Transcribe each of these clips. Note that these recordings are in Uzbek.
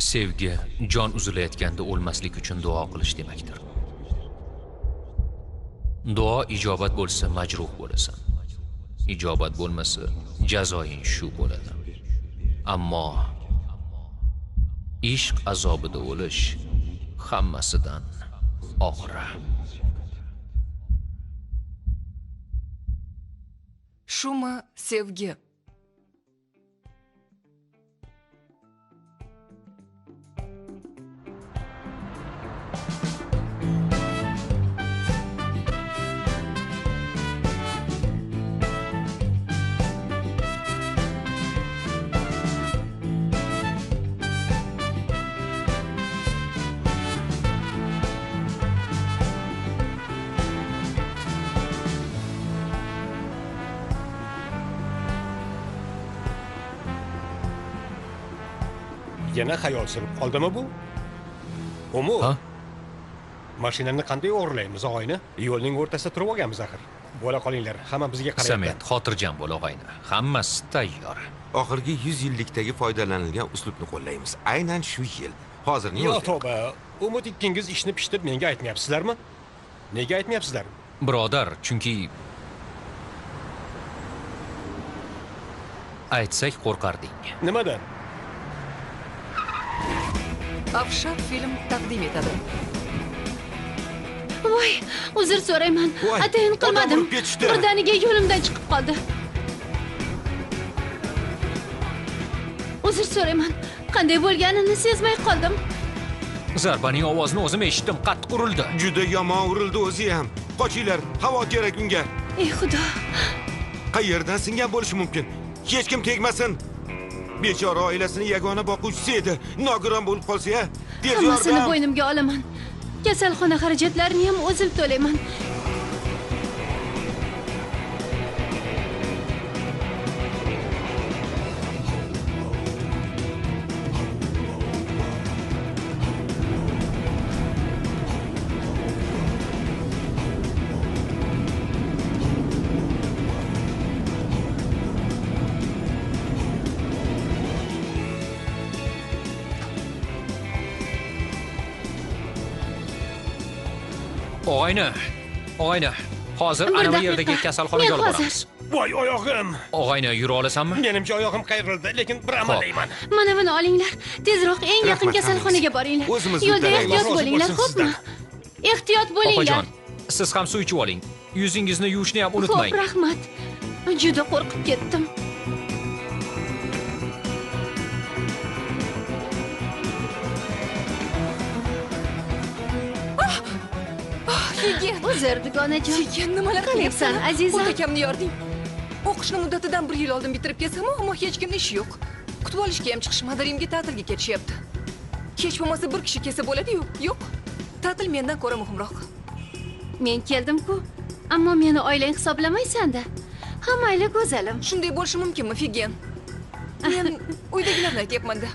Sevgi jon uzilayotganda o'lmaslik uchun duo qilish demakdir. Duo ijobat bo'lsa majruh bo'lasan. Ijobat bo'lmasa jazoing shu bo'ladi. Ammo ishq azobida o'lish hammasidan og'ir. Shumi sevgi? Yana xayol surib qoldimi bu? Omo? Ha? Mashinani qanday o'g'irlaymiz, og'ayni? Yo'lning o'rtasida turib olganmiz axir. Bo'la qolinglar, hamma bizga qarayapti. Samet, xotirjam bo'l og'ayni. Hammasi tayyor. Oxirgi 100 yillikdagi foydalanilgan uslubni qo'llaymiz. Aynan shu yil. Hozirning Yo, o'zida. tavba. Umid ikkingiz ishni pishitib menga aytmayapsizlarmi? Nega aytmayapsizlar? Birodar, chunki aytsak qo'rqarding. Nimadan? Afshar film taqdim etadi. Voy, uzr so'rayman. Voy, Atayin odam qilmadim. urib ketishdi. Birdaniga yo'limdan chiqib qoldi. Uzr so'rayman. Qanday bo'lganini sezmay qoldim. Zarbaning ovozini o'zim eshitdim, qattiq urildi. Juda yomon urildi o'zi ham. Qochinglar, havo kerak unga. Ey Xudo. Qayerdan singan bo'lishi mumkin? Hech kim tegmasin. Bechora oilasini yagona boquvchisi edi. Nogiron bo'lib qolsa-ya, tez Hammasini yordam. bo'ynimga olaman. Kasalxona xarajatlarini ham o'zim to'layman. Og'ayni, hozir ana bu yerdagi kasalxonaga olib boramiz. Voy oyog'im. Og'ayni, yura olasanmi? Menimcha oyog'im qayrildi, lekin bir amallayman. Mana buni olinglar. Tezroq eng yaqin Rahmat, kasalxonaga boringlar. O'zimiz Yo'lda uddalaymiz. ehtiyot bo'linglar, Rozi bo'lsin xo'pmi? Ehtiyot bo'linglar. Opajon, siz ham suv ichib oling. Yuzingizni yuvishni ham unutmang. Xo'p, rahmat. Juda qo'rqib ketdim. Figen, Uzr, dugonajon. Figen, nimalar Qilyapsan, azizam? O'takamni yording. O'qishni muddatidan 1 yil oldin bitirib kelsam, ammo hech kimning ishi yo'q. Kutib olishga ham chiqish, madarimga ta'tilga ketishyapti. Hech bo'lmasa bir kishi kelsa bo'ladi-yu. Yo'q. Ta'til mendan ko'ra muhimroq. Men keldim-ku. Ammo meni oilang hisoblamaysan-da. Ha, mayli go'zalim. Shunday bo'lishi mumkinmi, Figen? Men uydagilarni aytyapman-da.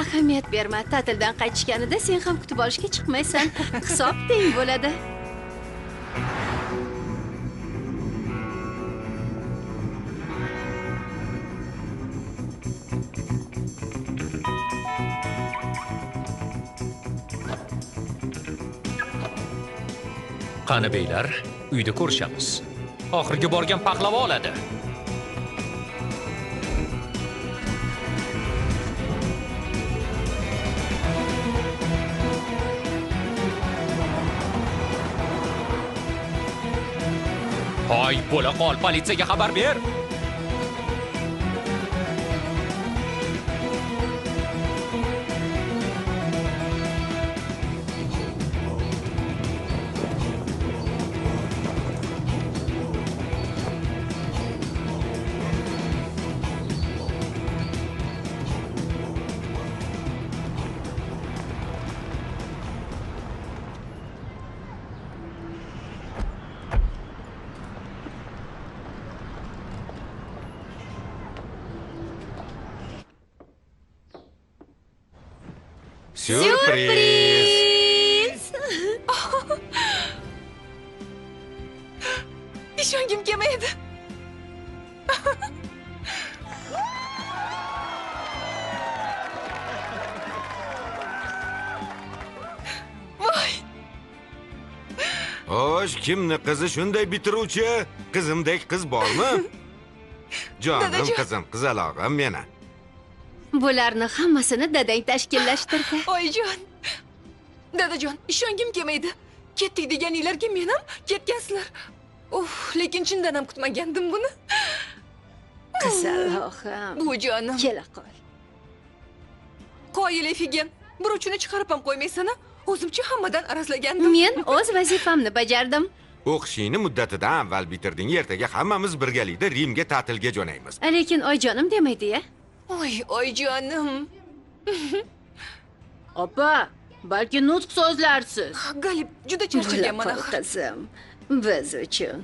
Ahamiyat berma. Ta'tildan qaytishganida sen ham kutib olishga chiqmaysan. Hisob teng bo'ladi. Qani beylar, uyda ko'rishamiz. Oxirgi borgan pahlava oladi. Hoy, bo'la qol, politsiyaga xabar ber. Syurpriz! Ishongim kelmaydi. Xo'sh, kimni qizi shunday bitiruvchi? Qizimdek qiz bormi? Jonim Dadajon. qizim, qizalog'im meni. Bularni hammasini dadang tashkillashtirdi. Oyijon. Dadajon, ishongim kelmaydi. Ketdik deganinglarga men ham ketgansizlar. Lekin chindan ham kutmagandim buni. Qizalog'im. Buvijonim. Kela qol. Qoyil efigim. Bir uchini chiqarib ham qo'ymaysan-a? O'zimcha hammadan arazlagandim. Men o'z vazifamni bajardim. O'qishingni muddatidan avval bitirding. Ertaga hammamiz birgalikda Rimga ta'tilga jo'naymiz. Lekin oyijonim demaydi-ya. Oyijonim. Opa, balki nutq so'zlarsiz. Galib, juda charchaganman Bo'la qol, axir. qizim. Biz uchun.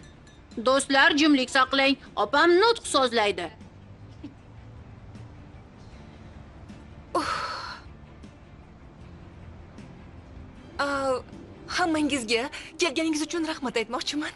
Do'stlar, jimlik saqlang. Opam nutq so'zlaydi. Hammangizga kelganingiz uchun rahmat aytmoqchiman.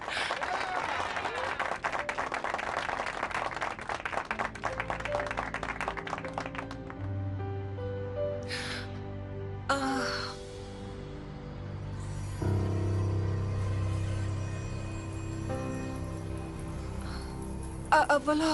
Avvalo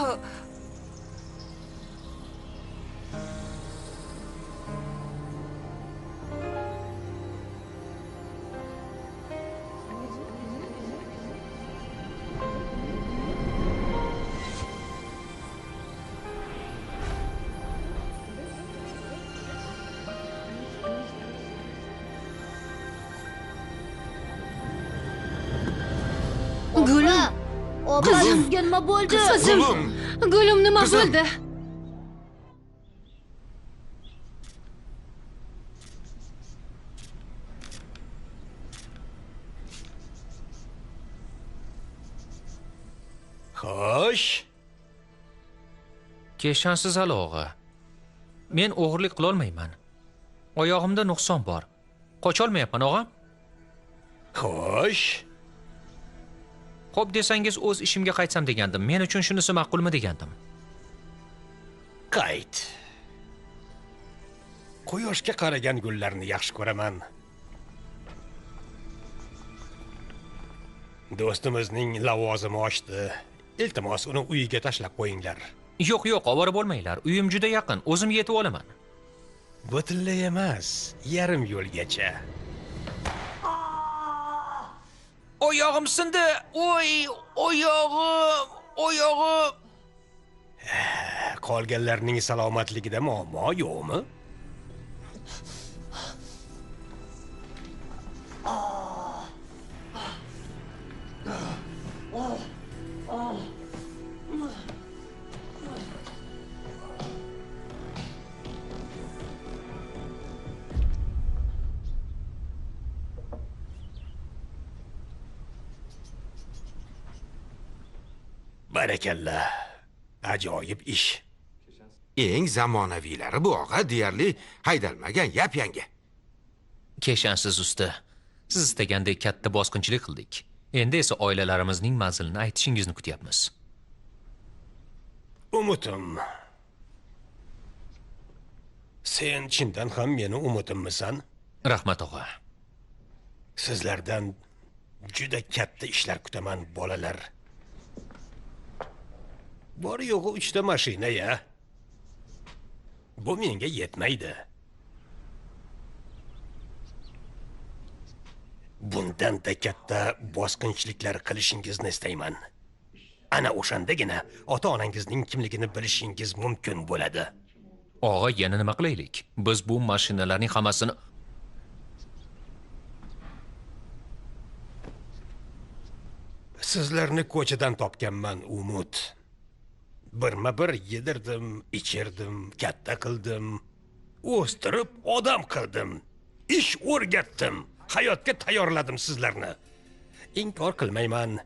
Gulim. Gulimga nima bo'ldi? Qizim. Gulim nima Qizim. bo'ldi? Xo'sh. Keshansiz hali og'a. Men o'g'irlik qila olmayman. Oyog'imda nuqson bor. Qocholmayapman og'a. Xo'sh. Xo'p desangiz o'z ishimga qaytsam degandim. Men uchun shunisi ma'qulmi degandim. Qayt. Quyoshga qaragan gullarni yaxshi ko'raman. Do'stimizning lavozimi oshdi. Iltimos uni uyiga tashlab qo'yinglar. Yo'q, ovora bo'lmanglar. Uyim juda yaqin. O'zim yetib olaman. Butunlay emas, yarim yo'lgacha. Oyog'im sindi. Voy, oyog'im. Qolganlarning salomatligida muammo yo'qmi? Barakalla. Ajoyib ish. Eng zamonaviylari bu og'a deyarli haydalmagan yap-yangi. Keshansiz usta. Siz istagandek katta bosqinchilik qildik. Endi esa oilalarimizning manzilini aytishingizni kutyapmiz. Umutim. Sen chindan ham meni umutimmisan? Rahmat og'a. Sizlardan juda katta ishlar kutaman, bolalar. Bor yo'g'i 3 ta mashina ya. Bu menga yetmaydi. Bundan da katta bosqinchiliklar qilishingizni istayman. Ana o'shandagina ota-onangizning kimligini bilishingiz mumkin bo'ladi. Og'a, yana nima qilaylik? Biz bu mashinalarning hammasini Sizlarni ko'chadan topganman, Umut. Birma-bir yedirdim, ichirdim, katta qildim, o'stirib odam qildim, ish o'rgatdim, hayotga tayyorladim sizlarni. Inkor qilmayman.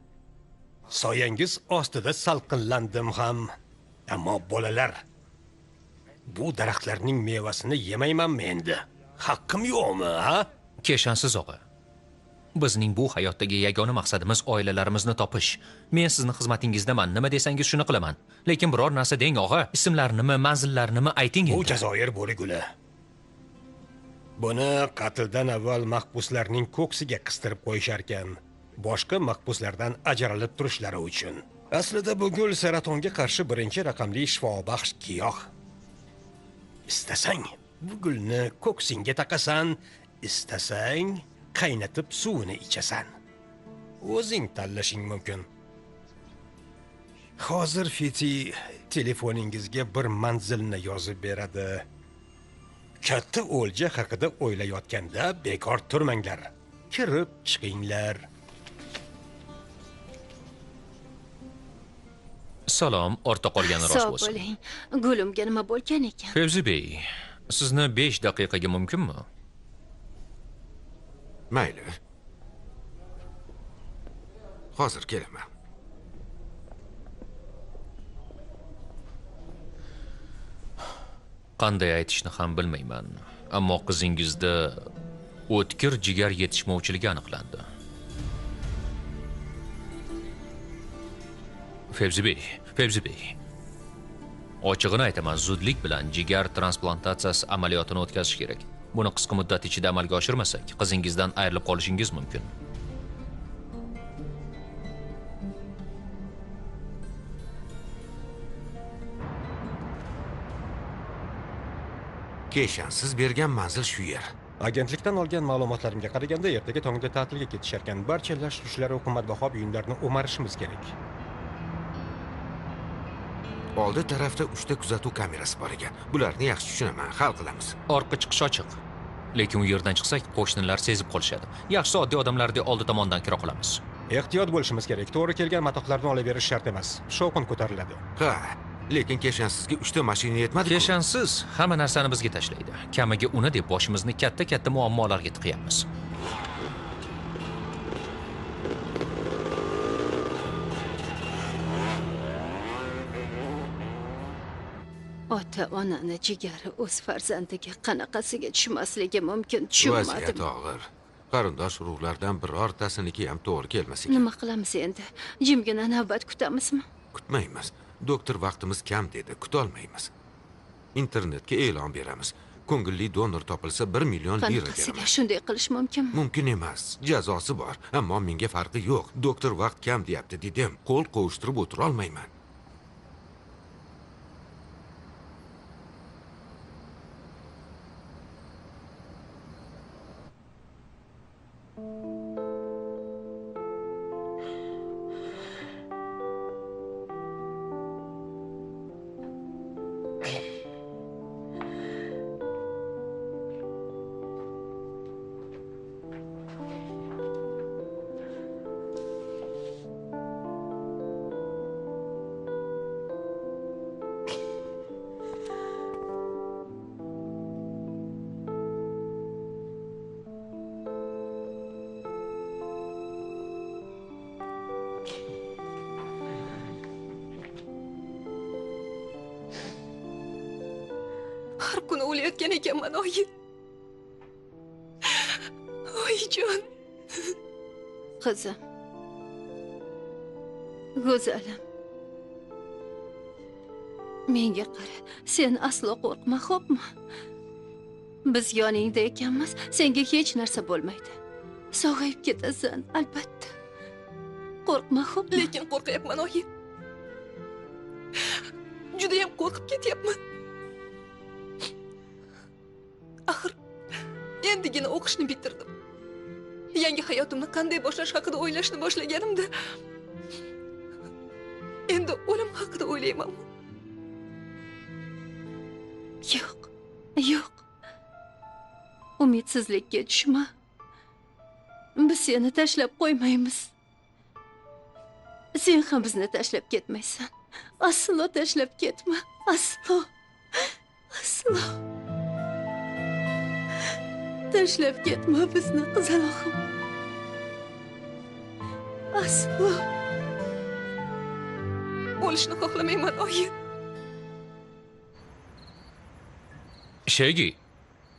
Soyangiz ostida salqinlandim ham. Ammo bolalar, bu daraxtlarning mevasini yemaymanmi endi? Haqqim yo'qmi, ha? Keshansiz og'a. Bizning bu hayotdagi yagona maqsadimiz oilalarimizni topish. Men sizni xizmatingizdaman. Nima desangiz shuni qilaman. Lekin biror narsa deng og'a. Ismlarinimi, manzillarnimi ayting Bu endi. Jazoir bo'liguli. Buni qatldan avval mahbuslarning ko'ksiga qistirib qo'yishar ekan. boshqa mahbuslardan ajralib turishlari uchun. Aslida bu gul saratonga qarshi birinchi raqamli shifobaxsh giyoh. Istasang bu gulni ko'ksingga taqasan, istasang qaynatib suvini ichasan. O'zing tanlashing mumkin. Hozir Fiti telefoningizga bir manzilni yozib beradi. Katta o'lja haqida o'ylayotganda bekor turmanglar. Kirib chiqinglar. Salom, ortda qolgani rost Sog' bo'lsin. bo'ling. Gulimga nima bo'lgan ekan? Fevzi bey, sizni 5 daqiqaga mumkinmi? Mayli. Hozir kelaman. Qanday aytishni ham bilmayman, ammo qizingizda o'tkir jigar yetishmovchiligi aniqlandi. Fevzi bey. Ochig'ini aytaman, zudlik bilan jigar transplantatsiyasi amaliyotini o'tkazish kerak. Buni qisqa muddat ichida amalga oshirmasak, qizingizdan ayrilib qolishingiz mumkin. Keshansiz bergan manzil shu yer. Agentlikdan olgan ma'lumotlarimga qaraganda ertaga tongda ta'tilga ketisharkan. Barcha lash lushlari qimmatbaho buyumlarni o'marishimiz kerak. Oldi tarafda 3 ta kuzatuv kamerasi bor ekan. Bularni yaxshi tushunaman, hal qilamiz. Orqa chiqish ochiq. Lekin u yerdan chiqsak, qo'shnilar sezib qolishadi. Yaxshisi oddiy odamlardek oldi tomondan kira qolamiz. Ehtiyot bo'lishimiz kerak. To'g'ri kelgan matohlarni olaverish shart emas. Shovqin ko'tariladi. Ha, lekin Keshansizga 3 ta mashina yetmadi-ku. Keshansiz hamma narsani bizga tashlaydi. Kamiga uni deb boshimizni katta muammolarga tiqyapmiz. Ota-onani jigari o'z farzandiga qanaqasiga tushmasligi mumkin, tushunmadim. Vaziyat og'ir. Qarindosh urug'lardan birortasiniki ham to'g'ri kelmas ekan. Nima qilamiz endi? Jimgina navbat kutamizmi? Kutmaymiz. Doktor vaqtimiz kam dedi, kutolmaymiz. Internetga e'lon beramiz. Ko'ngilli donor topilsa 1 million lira Qanaqasiga beraman. shunday qilish mumkinmi? Mumkin emas. Jazosi bor, ammo menga farqi yo'q. Doktor vaqt kam deyapti dedim. Qo'l qovushtirib o'tira olmayman. Har kuni o'layotgan ekanman, oyi. Oyijon. Qizim. Go'zalim. Menga qara, sen aslo qo'rqma, xo'pmi? Biz yoningda ekanmiz, senga hech narsa bo'lmaydi. Sog'ayib ketasan, albatta. Qo'rqma, xo'pmi? Lekin qo'rqyapman, oyi. Juda ham qo'rqib ketyapman. Axir endigina o'qishni bitirdim. Yangi hayotimni qanday boshlash haqida o'ylashni boshlaganimda endi o'lim haqida o'ylaymanmi? Yo'q. Umidsizlikka tushma. Biz seni tashlab qo'ymaymiz. Sen ham bizni tashlab ketmaysan. Aslo tashlab ketma. Aslo. Tashlab ketma bizni, qizaloqim. Aslo. Bo'lishni xohlamayman, oyi. Shegi,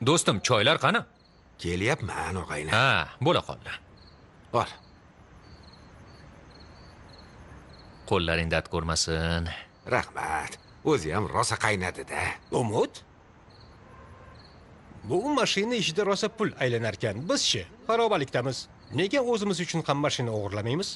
do'stim, choylar qani? Kelyapman, og'ayni. Ha, bo'la qoldi. Ol. Qo'llaring dard ko'rmasin. Rahmat. O'zi ham rosa qaynadi-da. Umid? Bu mashina ishida rosa pul aylanar ekan. Biz-chi, xarobalikdamiz. Nega o'zimiz uchun ham mashina o'g'irlamaymiz?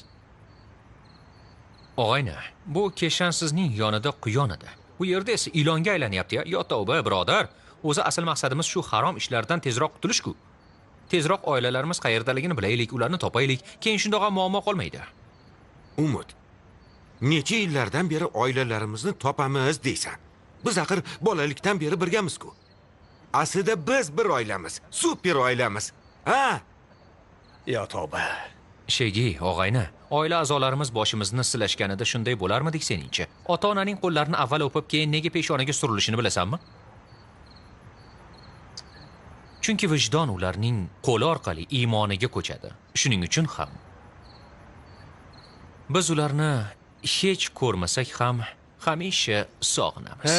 Og'ayni, bu keshansizning yonida quyon edi. Bu yerda esa ilonga aylanyapti-ya. Yo tavba, birodar. O'zi asl maqsadimiz shu harom ishlardan tezroq qutulish-ku. Tezroq oilalarimiz qayerdaligini bilaylik, ularni topaylik, keyin shundoq ham muammo qolmaydi. Umid, necha yillardan beri oilalarimizni topamiz deysan. Biz axir bolalikdan beri birgamiz-ku. Aslida biz bir oilamiz, super oilamiz. Ha? Yo tavba. Shegi, og'ayni, oila a'zolarimiz boshimizni silashganida shunday bo'larmidik seningcha? Ota-onaning qo'llarini avval o'pib, keyin nega peshonaga surilishini bilasanmi? Chunki vijdon ularning qo'li orqali iymoniga ko'chadi. Shuning uchun ham biz ularni hech ko'rmasak ham hamisha sog'inamiz.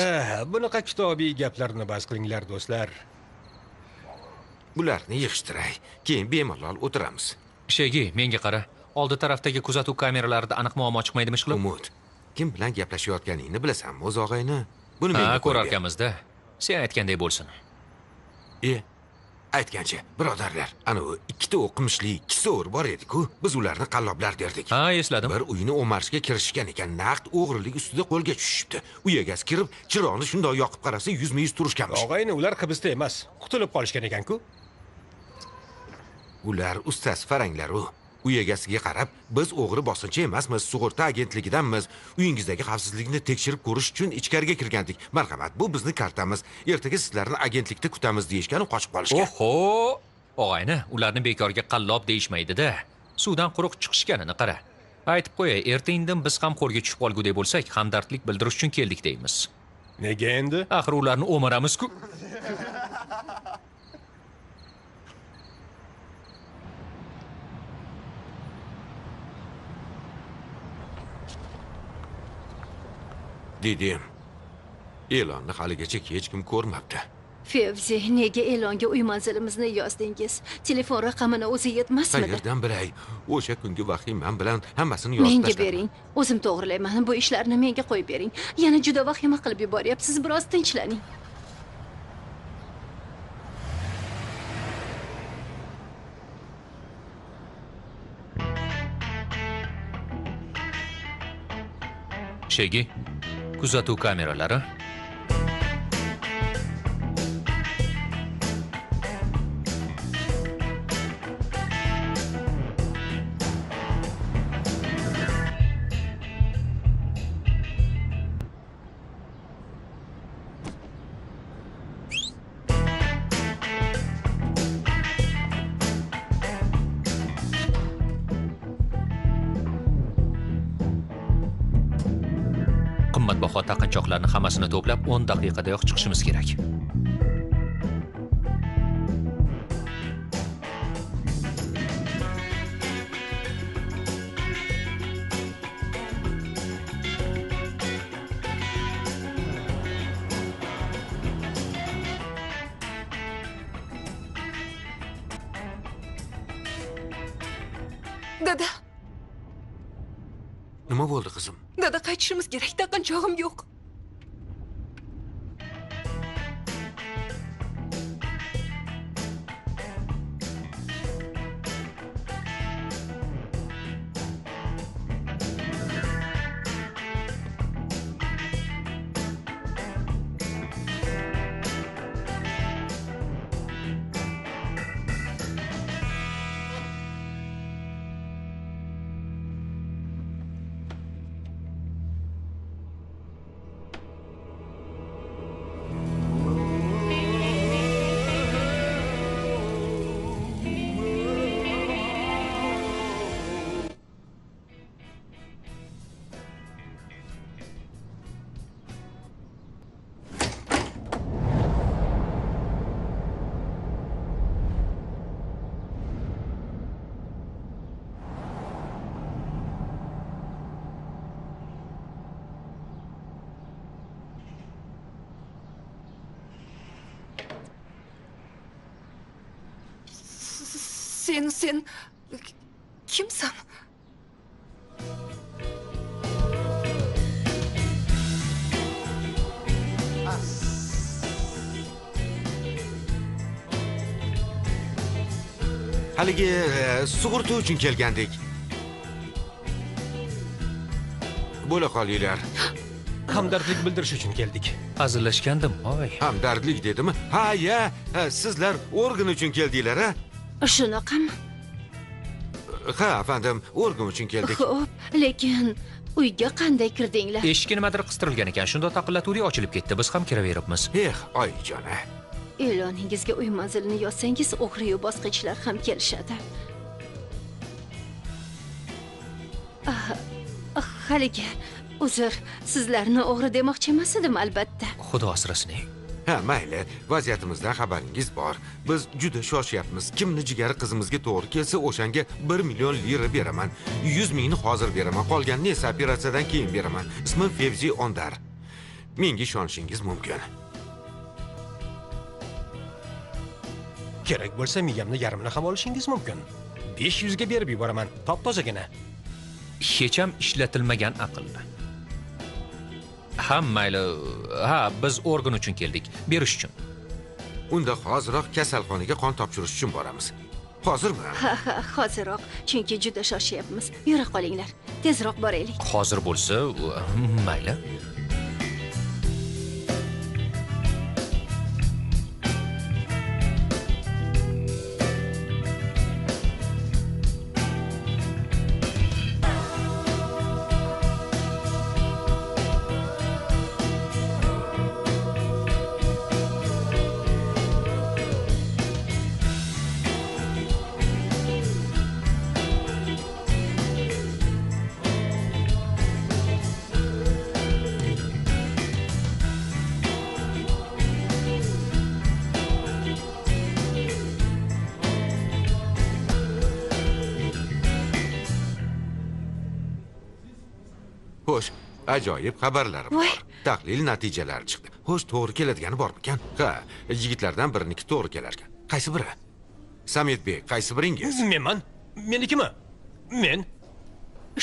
Bunaqa kitobiy gaplarni bas qilinglar do'stlar. Bularni yig'ishtiray, keyin bemalol o'tiramiz. Shegi, menga qara. Oldi tarafdagi kuzatuv kameralarida aniq muammo chiqmaydimi ishqilib? Umid, kim bilan gaplashayotganingni bilasanmi o'z og'ayni? Buni menga ko'rarkanmiz-da. Sen aytganday bo'lsin. Aytgancha, birodarlar, ana u ikkita o'qimishli kiso'r bor edi-ku, biz ularni qalloblar derdik. Ha, esladim. Bir uyni o'marishga kirishgan ekan, naqd o'g'rilik ustida qo'lga tushibdi. Uy egasi kirib, chiroqni shundoq yoqib qarasa, yuzma-yuz turishganmish. Og'ayni, ular hibsda emas, qutulib qolishgan ekan-ku. Ular ustasi faranglar-u. Uy egasiga qarab, biz o'g'ri bosinchi emasmiz, sug'urta agentligidanmiz. Uyingizdagi xavfsizlikni tekshirib ko'rish uchun ichkariga kirgandik. Marhamat, bu bizning kartamiz. Ertaga sizlarni agentlikda kutamiz deyishgan, qochib qolishgan. Oho! Og'ayni, ularni bekorga qallob deyishmaydi-da. Suvdan quruq chiqishganini qara. Aytib qo'yay, erta-indin biz ham qo'lga tushib qolguday bo'lsak, hamdardlik bildirish uchun keldik deymiz. Nega endi? Axir ularni o'maramiz-ku. Dedim. E'lonni haligacha hech kim ko'rmabdi. Fevzi, nega e'longa uy manzilimizni yozdingiz? Telefon raqamini o'zi yetmasmidi? Qayerdan bilay? O'sha kungi vahimam bilan hammasini yozib Menga tashladim. bering. O'zim to'g'rilayman. Bu ishlarni menga qo'yib bering. Yana juda vahima qilib yuboryapsiz. Biroz tinchlaning. Shegi, kuzatuv kameralari. Qimmatbaho taqinchoqlarni hammasini to'plab 10 daqiqadayoq chiqishimiz kerak. Dada, Nima bo'ldi qizim? dada qaytishimiz kerak. Taqinchog'im yo'q. Sen kimsan? haligi sug'urta uchun kelgandik. Bo'la qolinglar. Hamdardlik bildirish uchun keldik. Hazillashgandim, hoy. Hamdardlik dedimi? Ha, ya, sizlar organ uchun keldinglar-a? Shunaqami? Ha, afandim, organ uchun keldik. Xo'p, lekin uyga qanday kirdinglar? Eshikka nimadir qistirilgan ekan, shunda taqillatuvli ochilib ketdi. Biz ham kiraveribmiz. Oyijon. E'loningizga uy manzilini yozsangiz, o'g'ri-yu bosqinchilar ham kelishadi. Haligi, uzr, sizlarni o'g'ri demoqchi emas edim, albatta. Xudo asrasin. Ha, mayli, vaziyatimizdan xabaringiz bor. Biz juda shoshyapmiz. Kimni jigari qizimizga to'g'ri kelsa, o'shanga 1 million lira beraman. 100 mingni hozir beraman, qolganini esa operatsiyadan keyin beraman. Ismim Fevzi Ondar. Menga ishonishingiz mumkin. Kerak bo'lsa miyamni yarmini ham olishingiz mumkin. 500 ga berib yuboraman, top-tozagina. Hech ham ishlatilmagan aql. Ha, mayli. Ha, biz organ uchun keldik, berish uchun. Unda hoziroq kasalxonaga qon topshirish uchun boramiz. Hozirmi? Ha, hoziroq, chunki juda shoshyapmiz. Yura qolinglar, tezroq boraylik. Hozir bo'lsa, mayli. Xo'sh, ajoyib xabarlarim Voy. bor. Tahlil natijalari chiqdi. Xo'sh, to'g'ri keladigani bormikan? Ha, yigitlardan biriniki to'g'ri kelar ekan. Qaysi biri? Sametbek, qaysi biringiz? Menman? Menikimi? Men?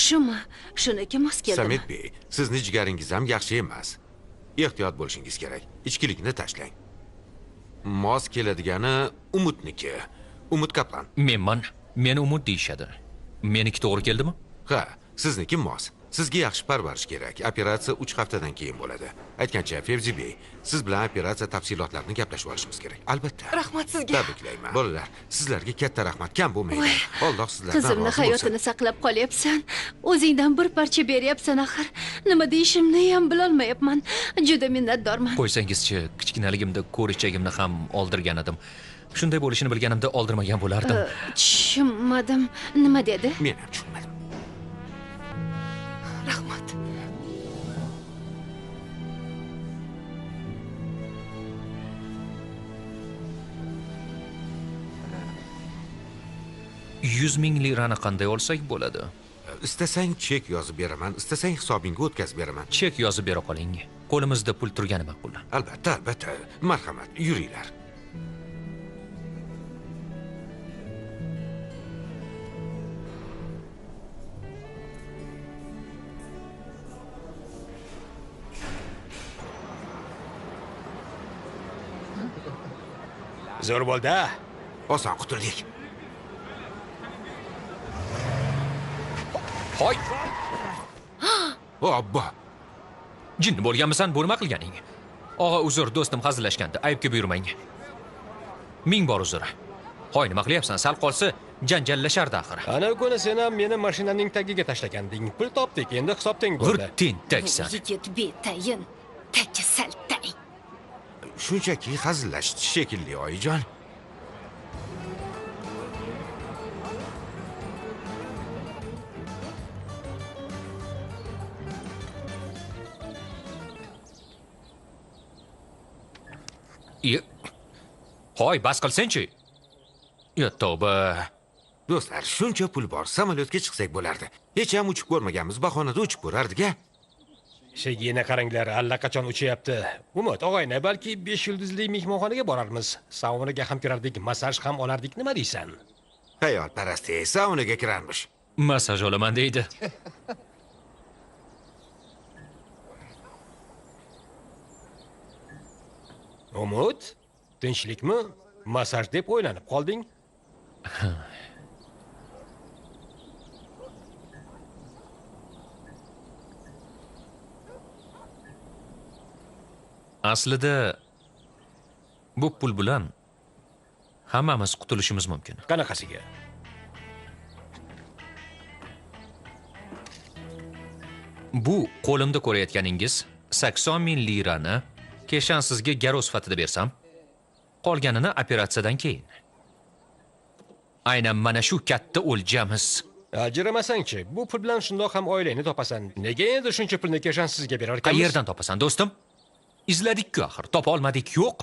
Shumi? Shuniki mos keldimi? Sametbek, sizni jigaringiz ham yaxshi emas. Ehtiyot bo'lishingiz kerak. Ichkilikni tashlang. Mos keladigani Umutniki. Umut Kaplan. Menman, meni Umut deyishadi. Meniki to'g'ri keldimi? Ha, sizniki mos. Sizga yaxshi parvarish kerak. Operatsiya 3 haftadan keyin bo'ladi. Aytgancha, Fevzi Bey, siz bilan operatsiya tafsilotlarini gaplashib olishimiz kerak. Albatta. Rahmat sizga. Tabriklayman. Bolalar, sizlarga katta rahmat. Kam bo'lmaydi. Alloh sizlardan Qizimni rozi hayotini bo'lsin. saqlab qolyapsan. O'zingdan bir parcha beryapsan axir. Nima deyishimni ham bilolmayapman. Juda minnatdorman. Qo'ysangizchi, kichkinaligimda ko'richagimni ham oldirgan edim. Shunday bo'lishini bilganimda oldirmagan bo'lardim. Tushunmadim. Nima dedi? Men ham tushunmadim. Rahmat. $100 ming lirani qanday olsak bo'ladi? Istasang chek yozib beraman, istasang hisobingga o'tkazib beraman. Chek yozib bera qoling. Qo'limizda pul turgani ma'qul. Albatta, albatta. Marhamat, yuringlar. Zo'r bo'ldi-a. Oson qutuldik. Hoy, Obbo. jinni bo'lganmisan, bo'lma qilganing. Og'a, uzr, do'stim hazillashgandi. Aybga buyurmang. Ming bor uzr. Hoy, nima qilyapsan? Sal qolsa janjallashardi axir. Ana kuni sen ham meni mashinaning tagiga tashlaganding. Pul topdik, endi hisob teng bo'ldi. G'irt tentaksan. Yigit betayin. Taka saltang. Shunchaki hazillashdi shekilli, oyijon. Hoy, bas qilsin-chi. Ya tavba. Do'stlar, shuncha pul bor, samolyotga chiqsak bo'lardi. Hech ham uchib ko'rmaganmiz, bahonada uchib ko'rardik-a. Shegina qaranglar, allaqachon uchayapti. Umut, og'ayni, balki 5 yulduzli mehmonxonaga borarmiz. Saunaga ham kirardik, massaj ham olardik, nima deysan? Hayolparasti, saunaga kirarmish. Massaj olaman deydi. Umut, tinchlikmi? Massaj deb o'ylanib qolding? Aslida bu pul bilan hammamiz qutulishimiz mumkin. Qanaqasiga? Bu qo'limda ko'rayotganingiz 80 ming lirani keshan sizga garov sifatida bersam, qolganini operatsiyadan keyin. Aynan mana shu katta o'ljamiz. Ajramasang-chi, bu pul bilan shundoq ham oilangni topasan. Nega endi shuncha pulni keshansizga berar ekanmiz? Qayerdan topasan, do'stim? Izladik-ku axir, topa olmadik, yo'q.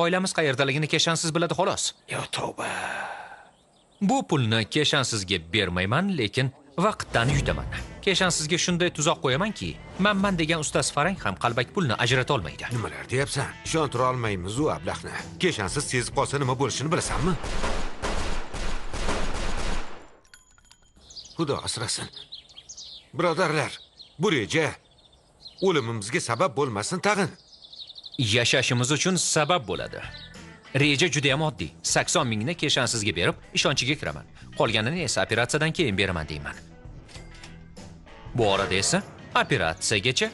Oilamiz qayerdaligini keshansiz biladi xolos. Yo tavba. Bu pulni keshansizga bermayman, lekin vaqtdan yutaman. Keshansizga shunday tuzoq qo'yamanki, manman degan ustaz Farang ham qalbak pulni ajrata olmaydi. Nimalar deyapsan? Ishontira olmaymiz u ablahni. Keshansiz sezib qolsa nima bo'lishini bilasanmi? Xudo asrasin. Birodarlar, bu reja o'limimizga sabab bo'lmasin tag'in. Yashashimiz uchun sabab bo'ladi. Reja juda ham oddiy. 80 mingni keshansizga berib, ishonchiga kiraman. Qolganini esa operatsiyadan keyin beraman deyman. Bu orada esa operatsiyagacha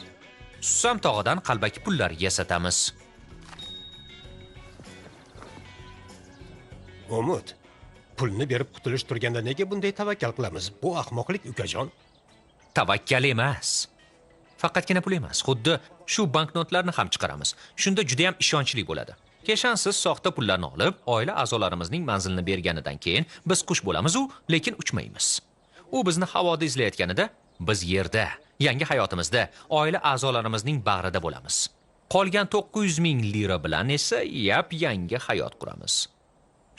Susam tog'idan qalbaki pullar yasatamiz. Umid, pulni berib qutulish turganda nega bunday tavakkal qilamiz? Bu ahmoqlik, ukajon. Tavakkal emas. Faqatgina pul emas, xuddi shu banknotlarni ham chiqaramiz. Shunda juda ham ishonchli bo'ladi. Keshansiz soxta pullarni olib, oila a'zolarimizning manzilini berganidan keyin biz qush bo'lamiz-u, lekin uchmaymiz. U bizni havoda izlayotganida biz yerda, yangi hayotimizda, oila a'zolarimizning bag'rida bo'lamiz. Qolgan 900 ming lira bilan esa yangi hayot quramiz.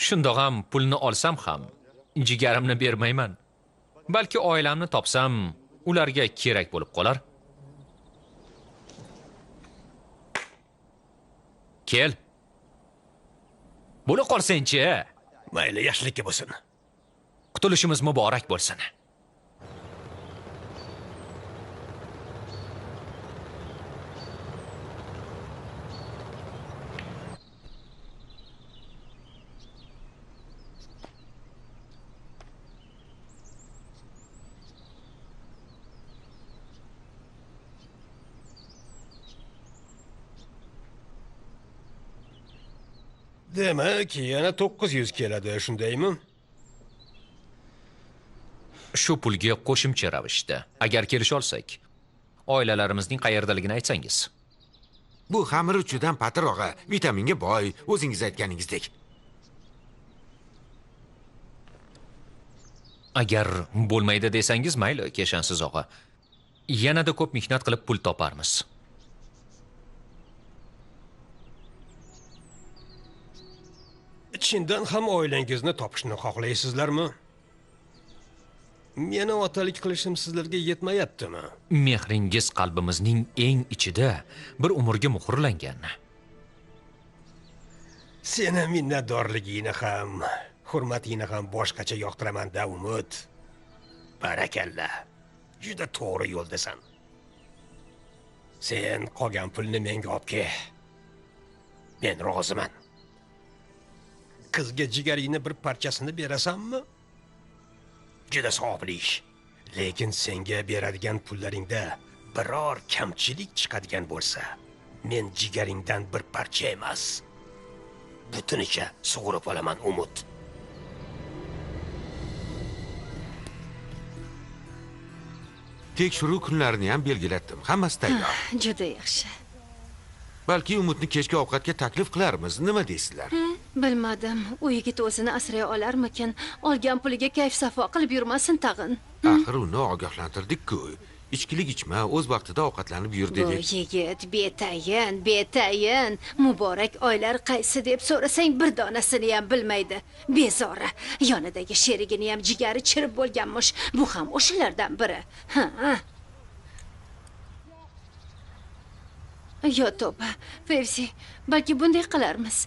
Shundoq ham pulni olsam ham jigarimni bermayman. Balki oilamni topsam, ularga kerak bo'lib qolar. Kel. Bo'la qolsen-chi. Mayli, yaxshilikka bo'lsin. Qutulishimiz muborak bo'lsin. Demak, yana 900 keladi, shundaymi? Shu pulga qo'shimcha ravishda, agar kelisha olsak, oilalarimizning qayerdaligini aytsangiz. Bu xamir uchidan patirog'a, vitaminga boy, o'zingiz aytganingizdek. Agar bo'lmaydi desangiz, mayli, keshansiz og'a. Yanada ko'p mehnat qilib pul toparmiz. Chindan ham oilangizni topishni xohlaysizlarmi? Meni otalik qilishim sizlarga yetmayaptimi? Mehringiz qalbimizning eng ichida bir umrga muhrlangan. Seni minnatdorligingni ham, hurmatingni ham boshqacha yoqtiraman-da, Umid. Barakalla. Juda to'g'ri yo'ldasan. Sen qolgan pulni menga olib kel. Men roziman. Qizga jigaringni bir parchasini berasanmi? Juda savobli ish. Lekin senga beradigan pullaringda biror kamchilik chiqadigan bo'lsa, men jigaringdan bir parcha emas, butunicha sug'urib olaman, Umid. Tekshiruv kunlarini ham belgilatdim. Hammasi tayyor. Juda yaxshi. Balki Umidni kechki ovqatga taklif qilarmiz. Nima deysizlar? Bilmadim. U yigit o'zini asray olarmikin? Olgan puliga kayf safo qilib yurmasin tag'in. Axir uni ogohlantirdik-ku. Ichkilik ichma, o'z vaqtida ovqatlanib yur Bu dedik. yigit betayin. Muborak oylar qaysi deb so'rasang bir donasini ham bilmaydi. Bezori. Yonidagi sherigini ham jigari chirib bo'lganmish. Bu ham o'shalardan biri. Ha. Yo to'ba, Fevzi, balki bunday qilarmiz.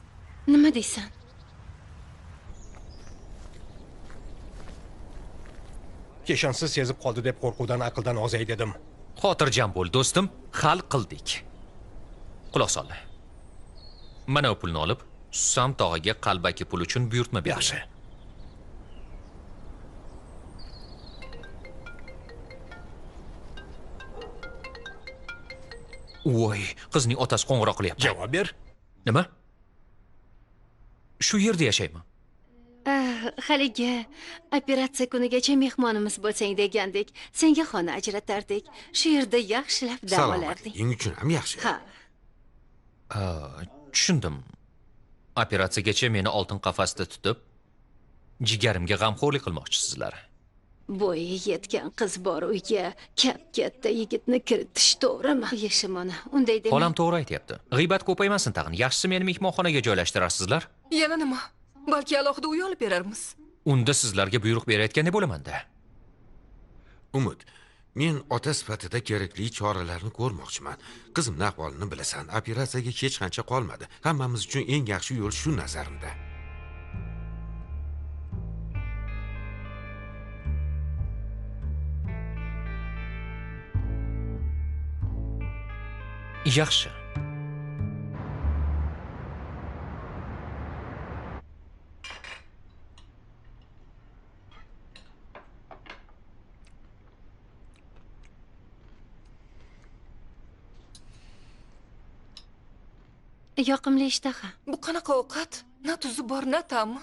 Nima deysan? Keshansiz sezib qoldi deb qo'rquvdan aqldan ozay dedim. Xotirjam bo'l, do'stim, hal qildik. Quloq sol. Mana u pulni olib, Susam tog'iga qalbaki pul uchun buyurtma ber. Yaxshi. Voy, qizning otasi qo'ng'iroq qilyapti. Javob ber. Nima? Shu yerda yashayman. Haligi operatsiya kunigacha mehmonimiz bo'lsang degandik. Senga xona ajratardik. Shu yerda yaxshilab dam olardik. Salomatliging uchun ham yaxshi. Ha, Tushundim. Operatsiyagacha meni oltin qafasda tutib, jigarimga g'amxo'rlik qilmoqchisizlar. bo'yi yetgan qiz bor uyga katta yigitni kiritish to'g'rimi? Yashimona, unday dema. Xolam to'g'ri aytyapti. G'iybat ko'paymasin tag'in. Yaxshisi meni mehmonxonaga joylashtirasizlar. Yana nima? Balki alohida uy olib berarmiz. Unda sizlarga buyruq berayotgandek bo'laman-da. Umid, men ota sifatida kerakli choralarni ko'rmoqchiman. Qizimning ahvolini bilasan. Operatsiyaga hech qancha qolmadi. Hammamiz uchun eng yaxshi yo'l shu nazarimda. Yaxshi. Yoqimli ishtaha. Bu qanaqa ovqat? Na tuzi bor, na ta'mi.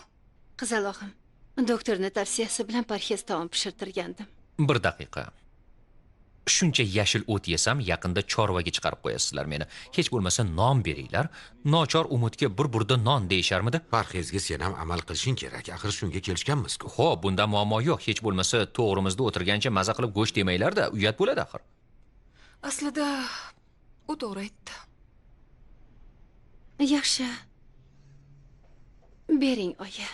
Qizalog'im, doktorning tavsiyasi bilan parhez taom pishirtirgandim. Bir daqiqa. Shuncha yashil o't yesam, yaqinda chorvaga chiqarib qo'yasizlar meni. Hech bo'lmasa non beringlar. Nochor Umidga bir burda non deyisharmidi? Parhezga sen ham amal qilishing kerak. Axir shunga kelishganmiz-ku. Xo'p, bunda muammo yo'q. Hech bo'lmasa to'g'rimizda o'tirgancha maza qilib go'sht yemanglar-da, uyat bo'ladi axir. Aslida u to'g'ri aytdi. Yaxshi. Bering, oyi.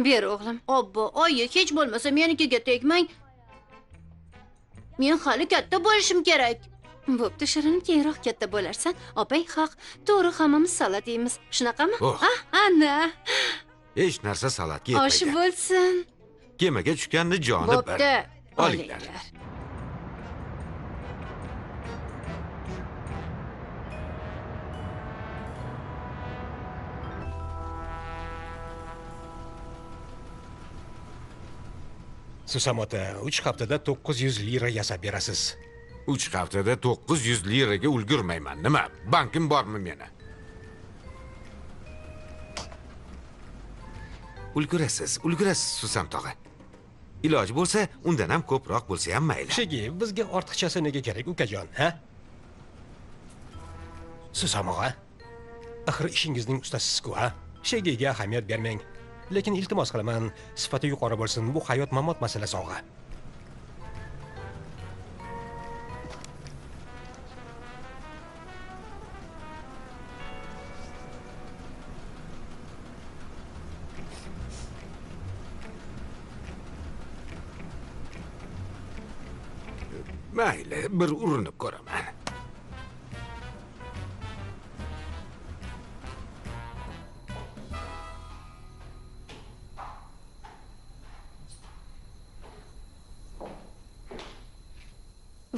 Ber o'g'lim. Obbo, oyi, hech bo'lmasa menikiga tegmang. Men hali katta bo'lishim kerak. Bo'pti, Shirin, keyinroq katta bo'larsan. Opang haq. To'g'ri, hammamiz salat yeymiz. Shunaqami? Oh. Ana. Hech narsa salatga yetmaydi. Oshi bo'lsin. Kemaga tushganni joni bir. Bo'pti. Olinglar. Susam ota, 3 haftada 900 lira yasab berasiz. 3 haftada 900 liraga ulgurmayman. Nima? Bankim bormi meni? Ulgurasiz Susam tog'a. Iloji bo'lsa, undan ham ko'proq bo'lsa ham mayli. Shegi, bizga ortiqchasi nega kerak, ukajon, ha? Susam og'a, axir ishingizning ustasisiz-ku, ha? Shegiga ahamiyat bermang. Lekin iltimos qilaman, sifati yuqori bo'lsin. Bu hayot-mamot masalasi, og'a. Mayli, bir urinib ko'raman.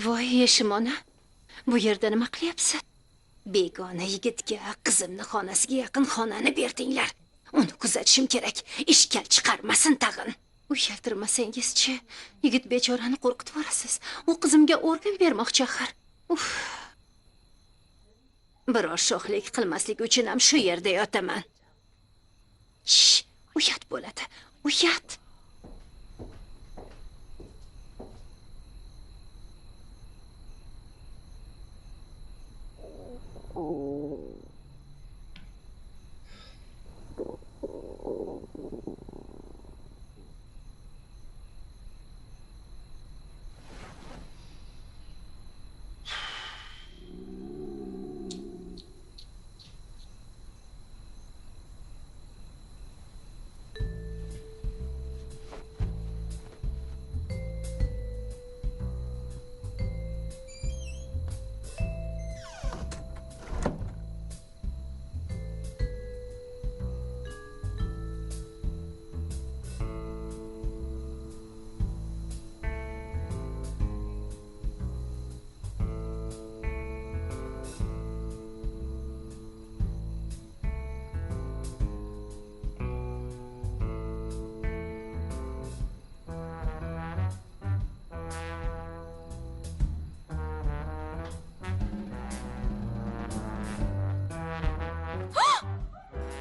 Voy, Yeshimona. Bu yerda nima qilyapsiz? Begona yigitga qizimni xonasiga yaqin xonani berdinglar. Uni kuzatishim kerak. Ishkal chiqarmasin tag'in. Uyaltirmasangiz-chi, yigit bechorani qo'rqitib yorasiz. U qizimga organ bermoqchi axir. Uf. Biror sho'xlik qilmaslik uchun ham shu yerda yotaman. Shh, uyat bo'ladi. Uyat.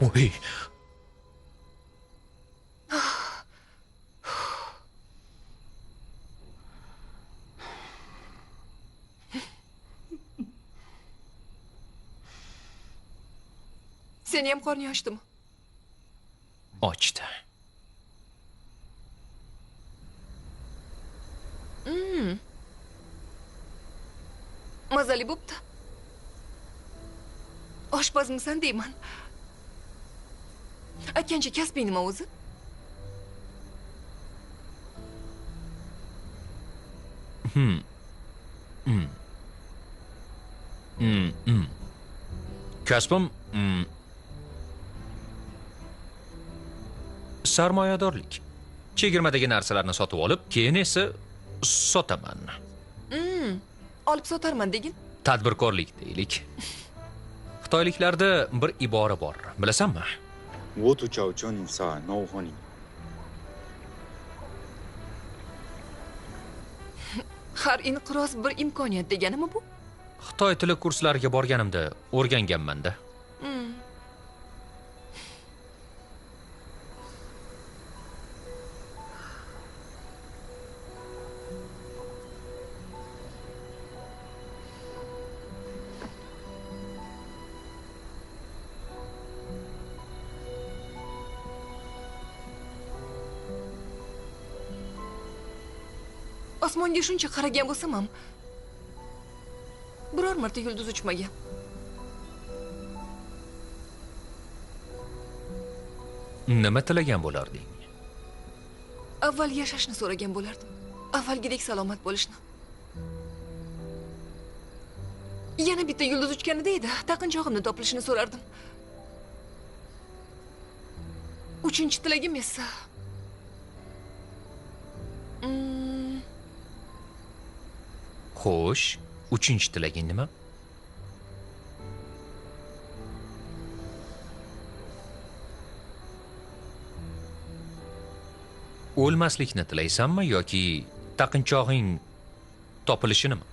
Voy. Seni ham qorning ochdimi? Ochdi. Mazali bo'pti. Oshpazmisan deyman. Aytgancha kasbing nima o'zi? Kasbim sarmoyadorlik. Chegirmadagi narsalarni sotib olib, keyin esa sotaman. Olib sotarman degin. Tadbirkorlik deylik. Xitoyliklarda bir ibora bor, bilasanmi? 我都叫叫你啥恼火你？ Har inqiroz bir imkoniyat deganimi bu? Xitoy tili kurslariga borganimda o'rganganman-da. Osmonga shuncha qaragan bo'lsam ham biror marta yulduz uchmagan. Nima tilagan bo'larding? Avval yashashni so'ragan bo'lardim. Avvalgidek salomat bo'lishni. Yana bitta yulduz uchganida edi, taqinchog'imni topilishini so'rardim. Uchinchi tilagim esa Xo'sh, uchinchi tilaging nima? O'lmaslikni tilaysanmi yoki taqinchog'ing topilishinimi?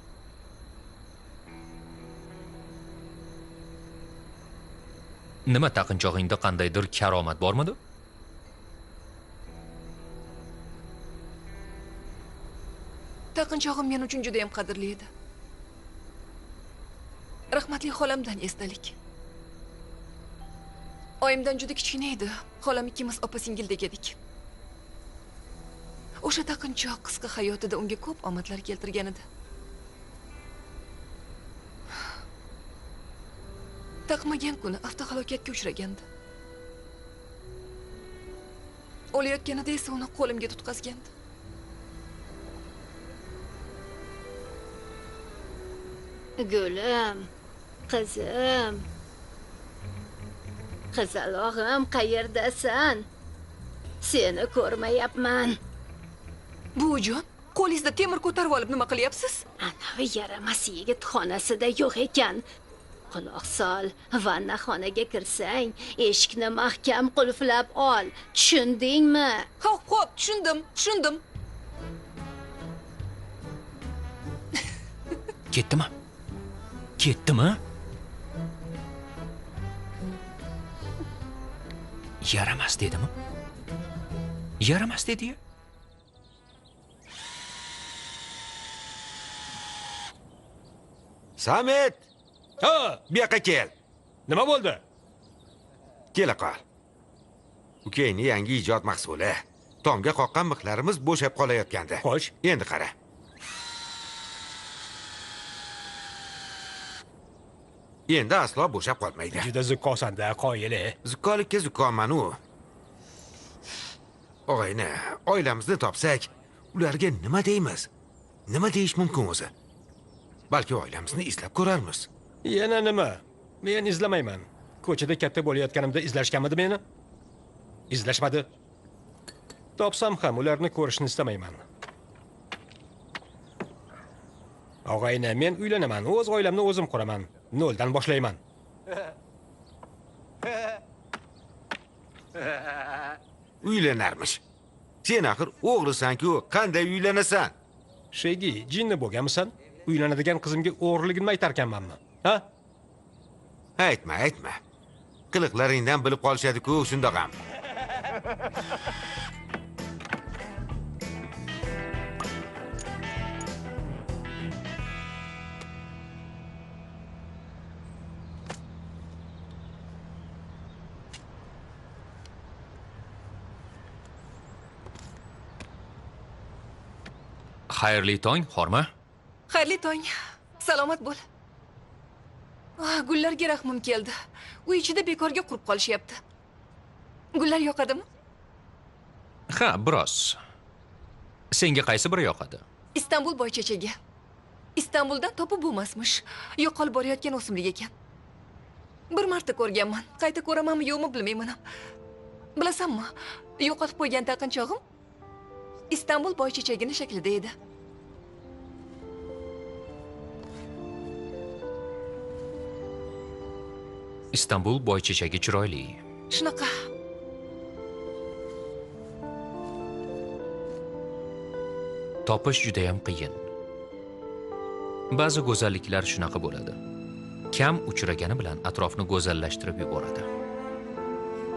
Nima taqinchog'ingda qandaydir karomat bormidi? Taqinchog'im men uchun juda ham qadrli edi. Rahmatli xolamdan esdalik. Oyimdan juda kichkina edi. Xolam ikkimiz opa-singildek edik. O'sha taqinchoq qisqa hayotida unga ko'p omadlar keltirgan edi. Taqmagan kuni avtohalokatga uchragandi. O'layotganida esa uni qo'limga tutqazgandi. Gulim, qizim. Qizalog'im, qayerdasan? Seni ko'rmayapman. Buvijon, qo'lingizda temir ko'tarib olib nima qilyapsiz? Anavi yaramas yigit xonasida yo'q ekan. Quloq sol, vanna xonaga kirsang, eshikni mahkam qulflab ol. Tushundingmi? Xo'p, tushundim. Ketdimi? Yaramas dedimi? Yaramas dedi-ya. Samet, Ha, bu yoqqa kel. nima bo'ldi? Kela qol. Ukangning yangi ijod mahsuli. Tomga qoqqan mixlarimiz bo'shab qolayotgandi. Xo'sh. Endi qara. Endi aslo bo'shab qolmaydi. Juda zukkosan-da, qoyili. Zukkolikka zukkoman u. Og'ayni, oilamizni topsak, ularga nima deymiz? Nima deyish mumkin o'zi? Balki oilamizni izlab ko'rarmiz. Yana nima? Men izlamayman. Ko'chada katta bo'layotganimda izlashganmidi meni? Izlashmadi. Topsam ham ularni ko'rishni istamayman. Og'ayni, men uylanaman, o'z oilamni o'zim quraman. Noldan boshlayman. Uylanarmish. Sen axir o'g'risan-ku, qanday uylanasan? Shegi, jinni bo'lganmisan? Uylanadigan qizimga o'g'riligimni aytarkanmanmi? Ha? Aytma. Qiliqlaringdan bilib qolishadi-ku, shundoq ham. Xayrli tong, Xorma. Xayrli tong. Salomat bo'l. Gullarga rahmim keldi. Uy ichida bekorga qurib qolishyapti. Gullar yoqadimi? Ha, biroz. Senga qaysi biri yoqadi? Istanbul boychechagi. Istanbuldan topib bo'lmasmish. Yo'qolib borayotgan o'simlik ekan. Bir marta ko'rganman. Qayta ko'ramanmi yo'qmi bilmayman ham. Bilasanmi? Yo'qotib qo'ygan taqinchog'im Istanbul boychechagini shaklida edi. Istanbul boychechagi chiroyli. Shunaqa. Topish juda ham qiyin. Ba'zi go'zalliklar shunaqa bo'ladi. Kam uchragani bilan atrofni go'zallashtirib yuboradi.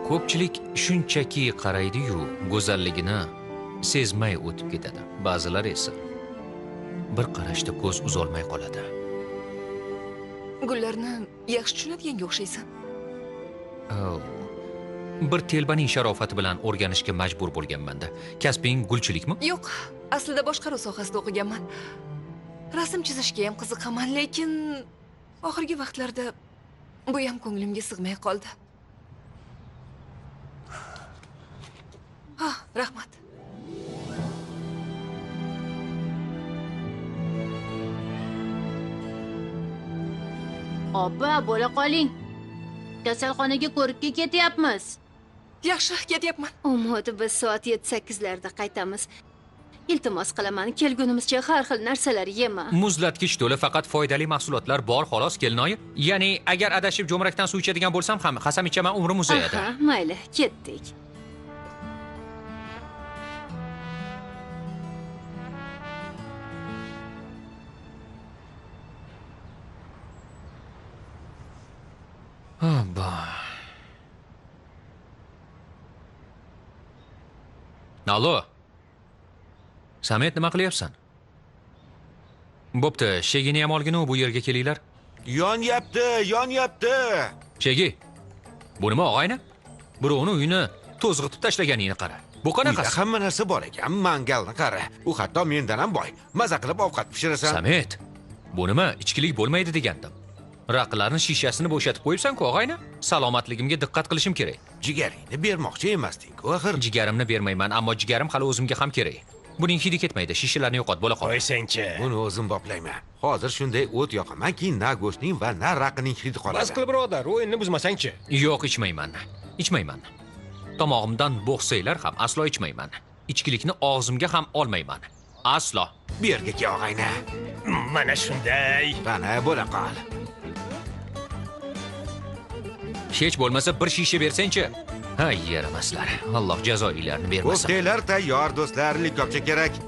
Ko'pchilik shunchaki qaraydi-yu, go'zalligini sezmay o'tib ketadi. Ba'zilar esa bir qarashda ko'z uzolmay qoladi. Gullarni yaxshi tushunadiga o'xshaysan. Bir telbaning sharofati bilan o'rganishga majbur bo'lganman-da. Kasbing gulchilikmi? Yo'q, aslida boshqaruv sohasida o'qiganman. Rasm chizishga ham qiziqaman, lekin oxirgi vaqtlarda bu ham ko'nglimga sig'may qoldi. Rahmat. Opa, bo'la qoling. Kasalxonaga ko'rikka ketyapmiz. Yaxshi, ketyapman. Umid biz soat 7-8larda qaytamiz. Iltimos qilaman, kelgunimizcha har xil narsalar yema. Muzlatkich to'la faqat foydali mahsulotlar bor xolos, kelinoyi. Ya'ni agar adashib jo'mrakdan suv ichadigan bo'lsam ham qasam ichaman, umrim uzayadi. Aha, mayli, ketdik. Alo. Samet, nima qilyapsan? Bo'pti, Shegini ham olgin bu yerga kelinglar. Yonyapti. Shegi. Bu nima og'ayni? Birovni uyini to'zg'itib tashlaganingni qara. Bu qanaqasi? Uyda hamma narsa bor ekan, mangalni qara. U hatto mendan ham boy. Maza qilib ovqat pishirasan. Samet, bu nima? Ichkilik bo'lmaydi degandim. Raqlarni shishasini bo'shatib qo'yibsan-ku, og'ayni. Salomatligimga diqqat qilishim kerak. Jigaringni bermoqchi emasding-ku, axir. Jigarimni bermayman, ammo jigarim hali o'zimga ham kerak. Buning hidi ketmaydi, shishalarni yo'qot, bo'la qol. Qo'ysangchi. Buni o'zim boplayman. Hozir shunday o't yoqamanki, na go'shtning va na raqining hidi qoladi. Bas qil birodar, o'yinni buzmasangchi. Yo'q, ichmayman. Ichmayman. Tomog'imdan bo'g'sanglar ham aslo ichmayman. Ichkilikni og'zimga ham olmayman. Aslo. Bu yerga kel, og'ayni. Mana shunday. Qani, bo'la qol. Hech bo'lmasa bir shisha bersang-chi. Ha, yaramaslar. Alloh jazoinglarni bermasin. Ko'ktelar tayyor, do'stlar, likopcha kerak.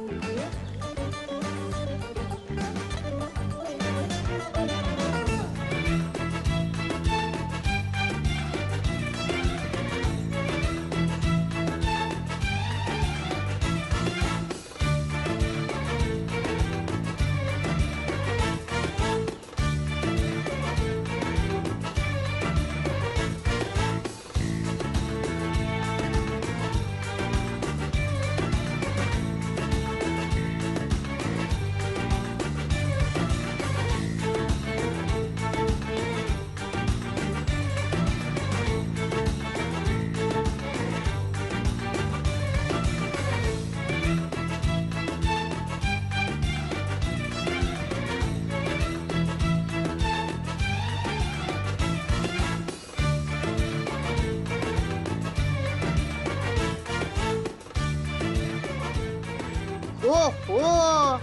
Oho!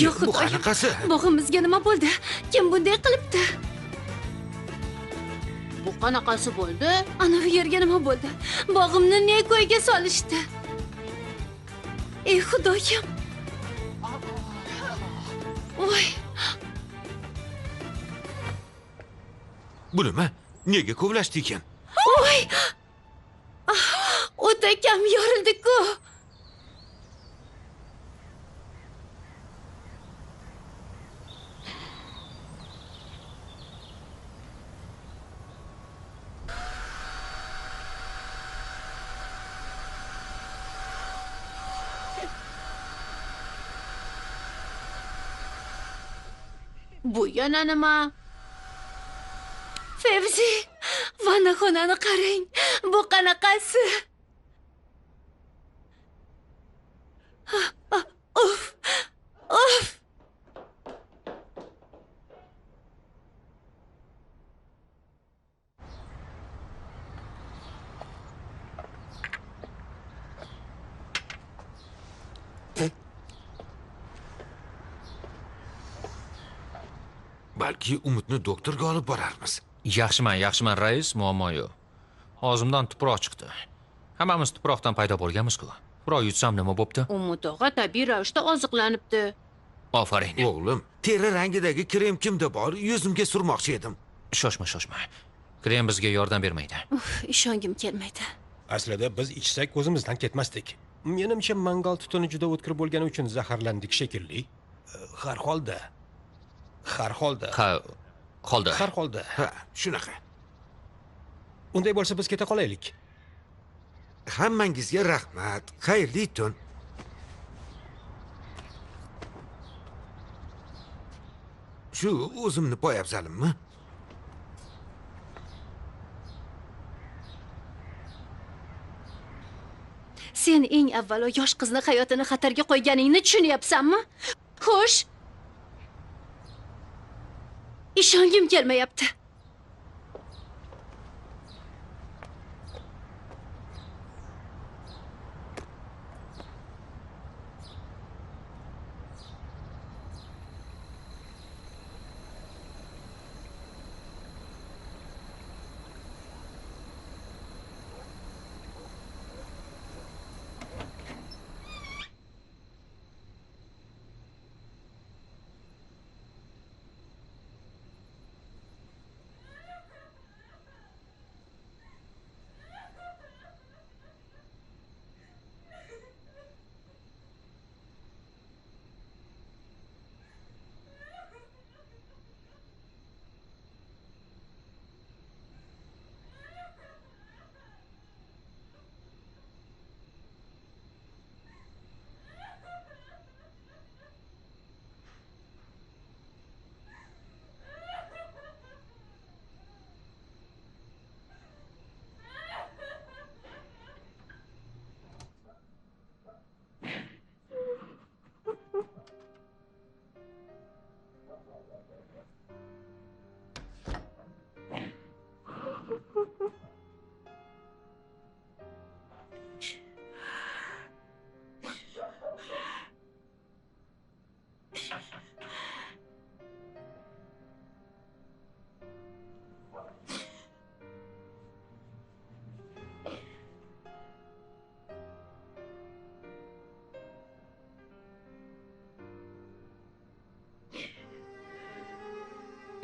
Yo'q, Bu qanaqasi? Bog'imizga nima bo'ldi? Kim bunday qilibdi? Bu qanaqasi bo'ldi? Ana bu yerga nima bo'ldi? Bog'imni ne ko'yga solishdi? Ey Xudoyim! Voy! Bu nima? Nega kovlashdi ekan? O'takam yorildi-ku. Bu yana nima? Fevzi, vannaxonani qarang. Bu qanaqasi? Uf. Uf. Balki Umidni doktorga olib borarmiz. Yaxshiman, rais, muammo yo'q. Og'zimdan tuproq chiqdi. Hammamiz tuproqdan paydo bo'lganmiz-ku. Tuproq yutsam nima bo'pti? Umid og'a tabiiy ravishda oziqlanibdi. Ofarin. O'g'lim, teri rangidagi krem kimda bor? Yuzimga surmoqchi edim. Shoshma. Krem bizga yordam bermaydi. Ishongim kelmaydi. Aslida biz ichsak o'zimizdan ketmasdik. Menimcha mangal tutuni juda o'tkir bo'lgani uchun zaharlandik shekilli. Har holda. Ha, shunaqa. Unday bo'lsa biz keta qolaylik. Hammangizga rahmat. Xayrli tun. Shu o'zimni poyabzalimmi? Sen eng avvalo yosh qizni hayotini xatarga qo'yganingni tushunyapsanmi? Xo'sh. Ishongim kelmayapti.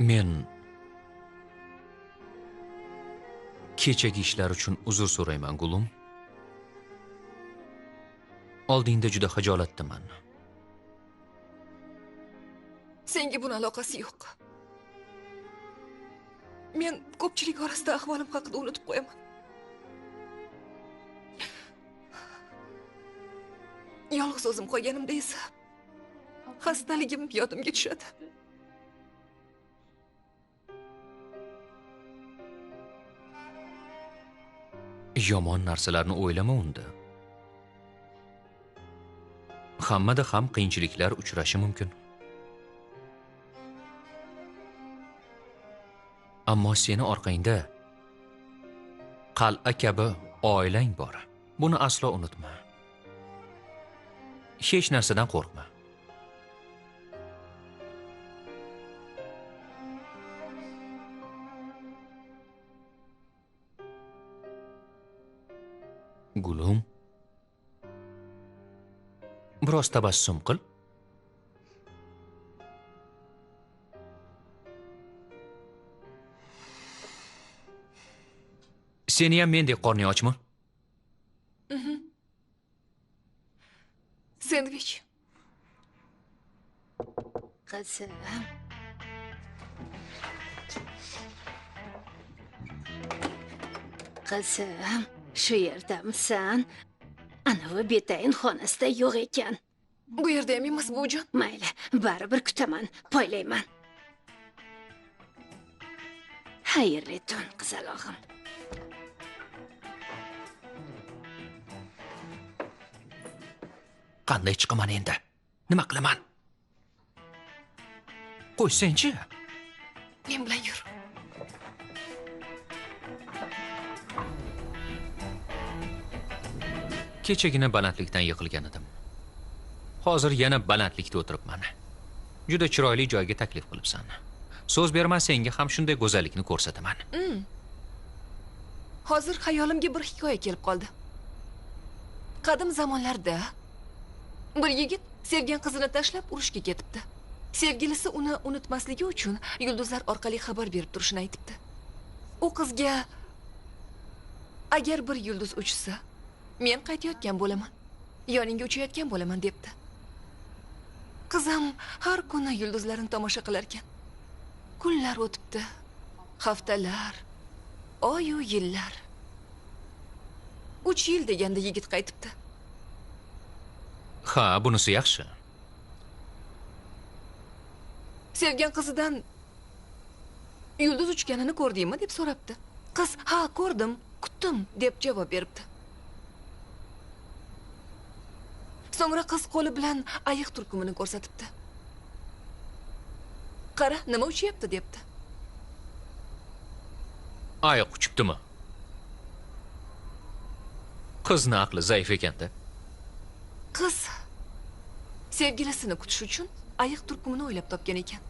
Men kechagi ishlar uchun uzr so'rayman, Gulum. Oldingda juda xijolatdaman. Senga buni aloqasi yo'q. Men ko'pchilik orasida ahvolim haqida unutib qo'yaman. Yolg'iz o'zim qolganimda esa xastaligim yodimga tushadi. Yomon narsalarni o'ylama unda. Hammada ham qiyinchiliklar uchrashi mumkin. Ammo seni orqangda qal'a kabi oilang bor. Buni aslo unutma. Hech narsadan qo'rqma. Gulum, biroz tabassum qil. Seni ham mendek qorning ochmi? Sendvich. Qizim. Qizim, shu yerdamisan? Anavi betayin xonasida yo'q ekan. Bu yerda ham emas buvijon. Mayli, baribir kutaman, poylayman. Xayrli tun, qizalog'im. Qanday chiqaman endi? Nima qilaman? Qo'ysenchi. Men bilan yur. Kechagina balandlikdan yiqilgan edim. Hozir yana balandlikda o'tiribman. Juda chiroyli joyga taklif qilibsan. So'z berman, senga ham shunday go'zallikni ko'rsataman. Hozir xayolimga bir hikoya kelib qoldi. Qadim zamonlarda bir yigit sevgan qizini tashlab urushga ketibdi. Sevgilisi uni unutmasligi uchun yulduzlar orqali xabar berib turishini aytibdi. U qizga agar bir yulduz uchsa, men qaytayotgan bo'laman, yoningga uchayotgan bo'laman debdi. Qizim har kuni yulduzlarni tomosha qilar ekan. Kunlar o'tibdi, haftalar, oy-u yillar. 3 yil deganda yigit qaytibdi. Ha, bunisi yaxshi. Sevgan qizidan yulduz uchganini ko'rdingmi deb so'rabdi. Qiz, "Ha, ko'rdim, kutdim" deb javob beribdi. So'ngra qiz qo'li bilan ayiq turkumini ko'rsatibdi. "Qara, nima uchyapti" debdi. Ayiq uchibdimi? Qizning aqli zaif ekanda. Qiz sevgilisini kutish uchun ayiq turkumini o'ylab topgan ekan.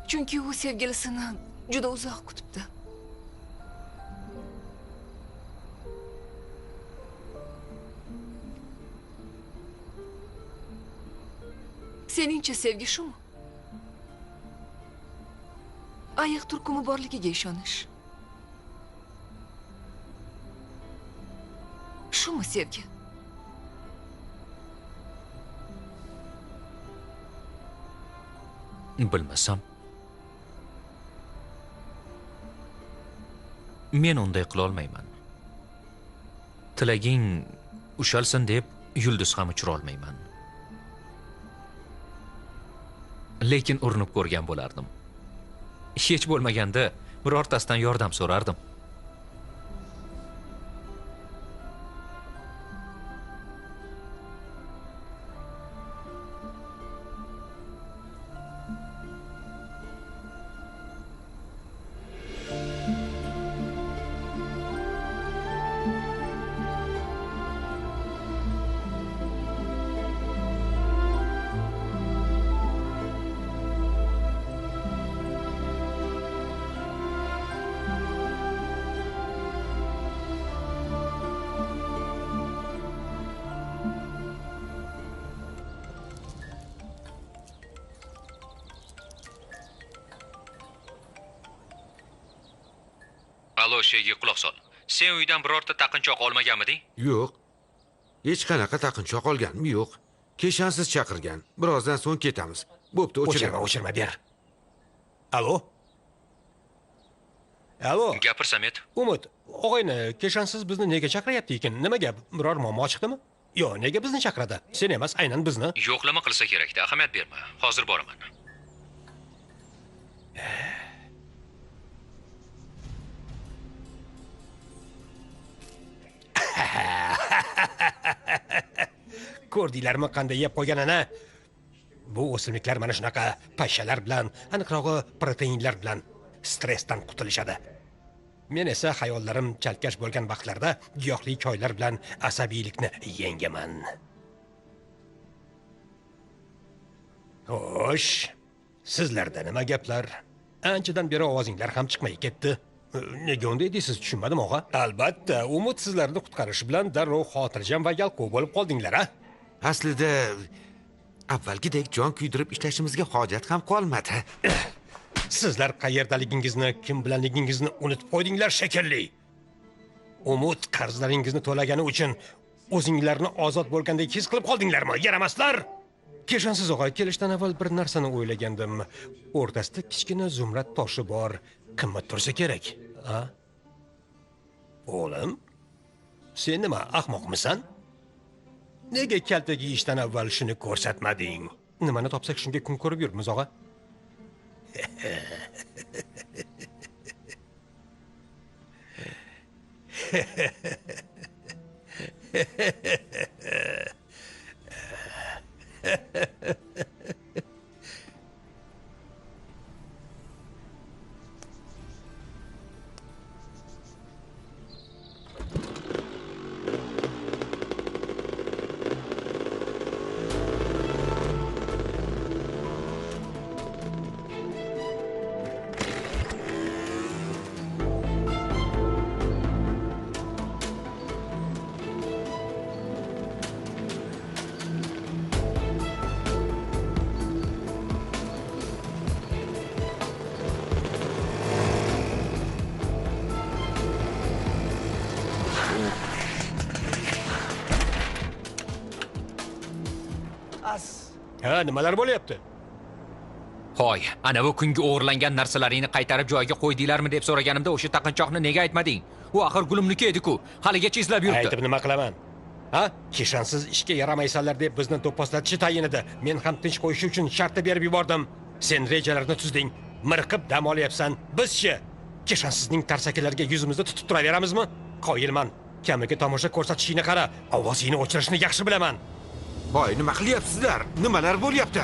Chunki u sevgilisini juda uzoq kutibdi. Seningcha sevgi shumi? Ayiq turkumi borligiga ishonish. Shumi sevgi? Bilmasam. Men unday qila olmayman. Tilaging ushalsin deb yulduz ham uchira olmayman. Lekin urinib ko'rgan bo'lardim. Hech bo'lmaganda birortasidan yordam so'rardim. Alo, sheyga quloq sol. Sen uydan birorta taqinchoq olmaganmiding? Yo'q. Hech qanaqa taqinchoq olganim yo'q. Keshansiz chaqirgan. Birozdan so'ng ketamiz. Bo'pti, O'chirma ber. Alo? Alo? Gapir, Samet. Umid, og'ayni, keshansiz bizni nega chaqiryapti ekan? Nima gap? Biror muammo chiqdimi? Yo'q, nega bizni chaqiradi? Sen emas, aynan bizni. Yo'qlama qilsa kerak-da, ahamiyat berma. Hozir boraman. Ko'rdinglarmi qanday yeb qo'yganini? Bu o'simliklar mana shunaqa pashshalar bilan, aniqrog'i proteinlar bilan stressdan qutulishadi. Men esa xayollarim chalkash bo'lgan vaqtlarda giyohli choylar bilan asabiylikni yengaman. Xo'sh, sizlarda nima gaplar? Anchadan beri ovozinglar ham chiqmay ketdi. Nega unday deysiz, tushunmadim og'a. Albatta, umid sizlarni qutqarish bilan darrov xotirjam va yalqov bo'lib qoldinglar, a? Aslida avvalgidek jon kuydirib ishlashimizga hojat ham qolmadi. Sizlar qayerdaligingizni, kim bilanligingizni unutib qo'ydinglar shekilli. Umid qarzlaringizni to'lagani uchun o'zinglarni ozod bo'lgandek his qilib qoldinglarmi? Yaramaslar! Keshansiz og'ay, kelishdan avval bir narsani o'ylagandim. O'rtasida kichkina zumrad toshi bor. Qimmat tursa kerak, ha? O'g'lim, sen nima ahmoqmisan? Nega kaltaga ishdan avval shuni ko'rsatmading? Nimani topsak shunga kun ko'rib yuribmiz, og'a. Ha, nimalar bo'lyapti? Hoy, ana bu kungi o'g'irlangan narsalaringni qaytarib joyiga qo'ydinglarmi deb so'raganimda o'sha taqinchoqni nega aytmading? U axir gulimniki edi-ku, haligacha izlab yuribdi. Aytib nima qilaman? Ha? Keshansiz ishga yaramaysanlar deb bizni do'pposlatishi tayin edi. Men ham tinch qo'yish uchun shartda berib yubordim. Sen rejalarni tuzding, mirqib dam olyapsan. Bizchi? Keshansizning tarsakilariga yuzimizni tutib turaveramizmi? Qoyilman. Kamiga tomosha ko'rsatishingni qara. Ovozingni o'chirishni yaxshi bilaman. Voy, nima qilyapsizlar? Nimalar bo'lyapti?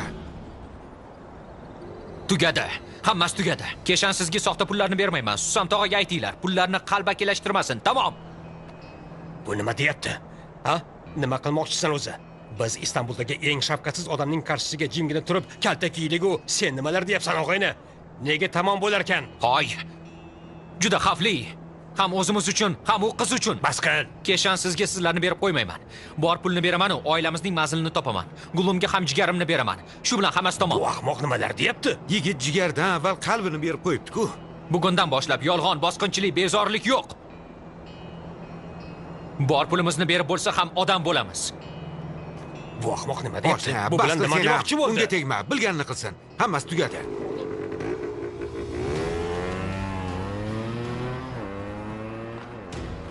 Tugadi. Hammasi tugadi. Keshansizga soxta pullarni bermayman. Susam tog'aga aytinglar, pullarni qalbakilashtirmasin. Tamom. Bu nima deyapti? Ha? Nima qilmoqchisan o'zi? Biz Istanbuldagi eng shafqatsiz odamning qarshisiga jimgina turib, kalta kiyligu, sen nimalar deyapsan og'ayni? Nega tamom bo'lar ekan? Hoy. Juda xavfli. Ham o'zimiz uchun, ham u qiz uchun. Bas qil. Keshansizga sizlarni berib qo'ymayman. Bor pulni beraman, oilamizning mazilini topaman. Gulimga ham jigarimni beraman. Shu bilan hammasi tamom. Bu ahmoq nimalar deyapti? Yigit jigardan avval qalbini berib qo'yibdi-ku. Bugundan boshlab yolg'on, bosqinchilik, bezorlik yo'q. Bor pulimizni berib bo'lsa ham odam bo'lamiz. Bu ahmoq nima deyapti? Boshla, Bu bilan nima demoqchi bo'ldi? Unga tegma, bilganini qilsin. Hammasi tugadi.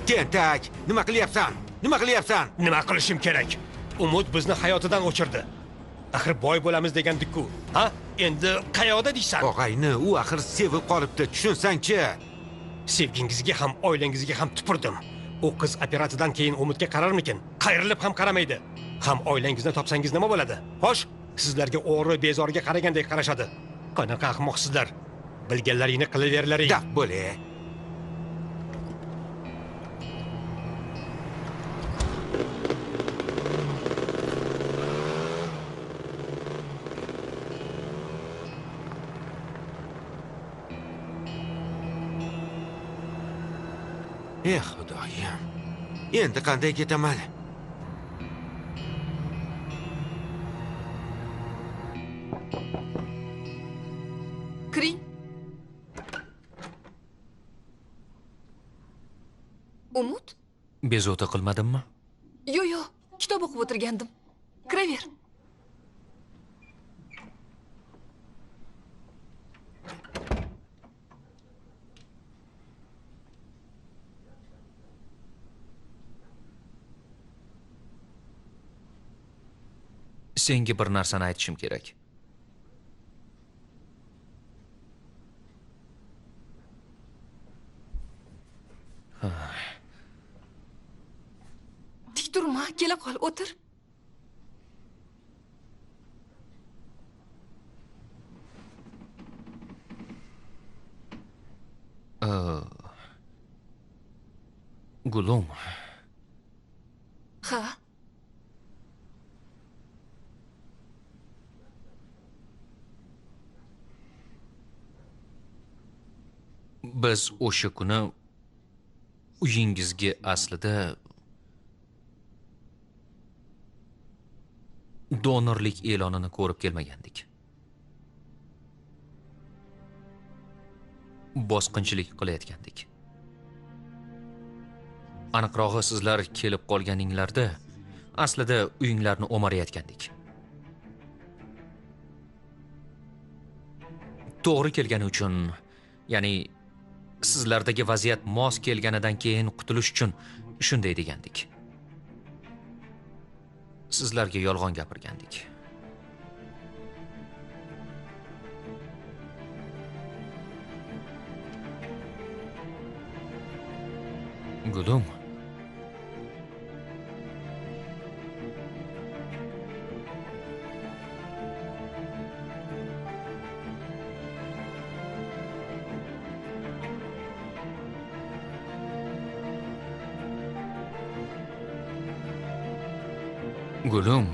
Tentak, nima qilyapsan? Nima qilyapsan? Nima qilishim kerak? Umid bizni hayotidan o'chirdi. Axir boy bo'lamiz degandik-ku. Ha? Endi qayoqda deysan? Og'ayni, u axir sevib qolibdi, tushunsang-chi. Sevgingizga ham, oilangizga ham tupurdim. U qiz operatsiyadan keyin Umidga qararmikin? Qayrilib ham qaramaydi. Ham oilangizni topsangiz nima bo'ladi? Xo'sh, sizlarga o'g'ri bezoriga qaragandek qarashadi. Qanaqa ahmoqsizlar? Bilganlaringni qilaverlaring. Daf bo'le. Xudoyim. Endi qanday ketaman? Kiring. Umid? Bezovta qilmadimmi? Yo, kitob o'qib o'tirgandim. Kiraver. Senga bir narsani aytishim kerak. Tik turma, kela qol, o'tir. Gulim. Ha? Biz o'sha kuni uyingizga aslida donorlik e'lonini ko'rib kelmagandik. bosqinchilik qilayotgandik. Aniqrog'i sizlar kelib qolganinglarda aslida uyinglarni o'marayotgandik. To'g'ri kelgani uchun, ya'ni sizlardagi vaziyat mos kelganidan keyin qutulish uchun shunday degandik. Sizlarga yolg'on gapirgandik. Gulim. Gulim.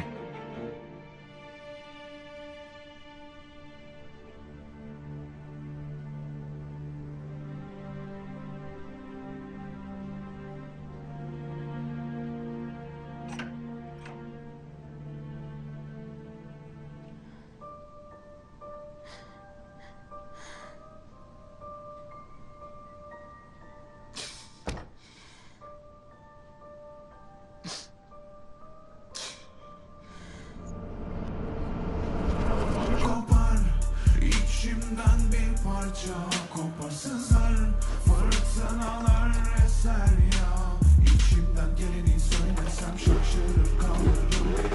Kopar içimden bir parça, koparsızlar fırtınalar eser ya. İçimden geleni söylesem şaşırır kalırım,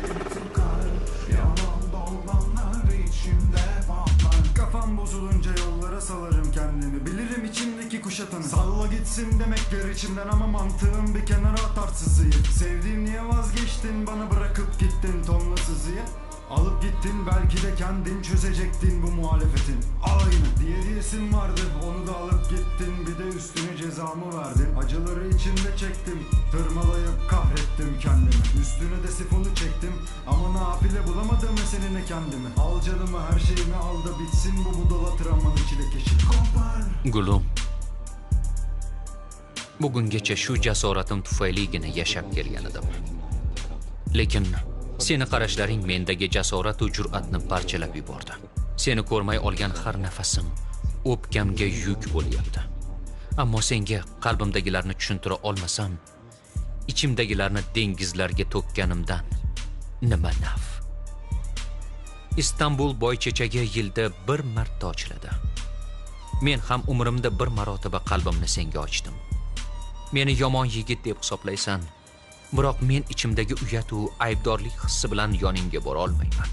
elim tıkar. Yalan dolanlar içimde patlar. Kafam bozulunca yollara salarım kendimi. Bilirim içimdeki kuşatanı. Salla gitsin demekler içimden ama mantığım bir kenara atar sızıyı. Sevdiğim niye vazgeçtin, bana bırakıp gittin tonla sızıyı. Alıp gittin, belki de kendin çözecektin bu muhalefetin alayını. Diyesim vardı, onu da alıp gittin, bir de üstüne cezamı verdin. Acıları içimde çektim, tırmalayıp kahrettim kendimi. Üstüne de sifonu çektim ama nafile bulamadım meselene kendimi. Al canımı, her şeyimi al da bitsin bu budala travmanın çilekeşi. Kopar Gulim. Bugungacha shu jasoratim tufayligina yashab kelgan edim. Lekin seni qarashlaring mendagi jasorat va jur'atni parchalab yubordi. Seni ko'rmay olgan har nafasim o'pkamga yuk bo'lyapti. Ammo senga qalbimdagilarni tushuntira olmasam, ichimdagilarni dengizlarga to'kkanimdan nima naf? Istanbul boychechagi yilda bir marta ochiladi. Men ham umrimda bir marotaba qalbimni senga ochdim. Meni yomon yigit deb hisoblaysan, biroq men ichimdagi uyat va aybdorlik hissi bilan yoningga bora olmayman.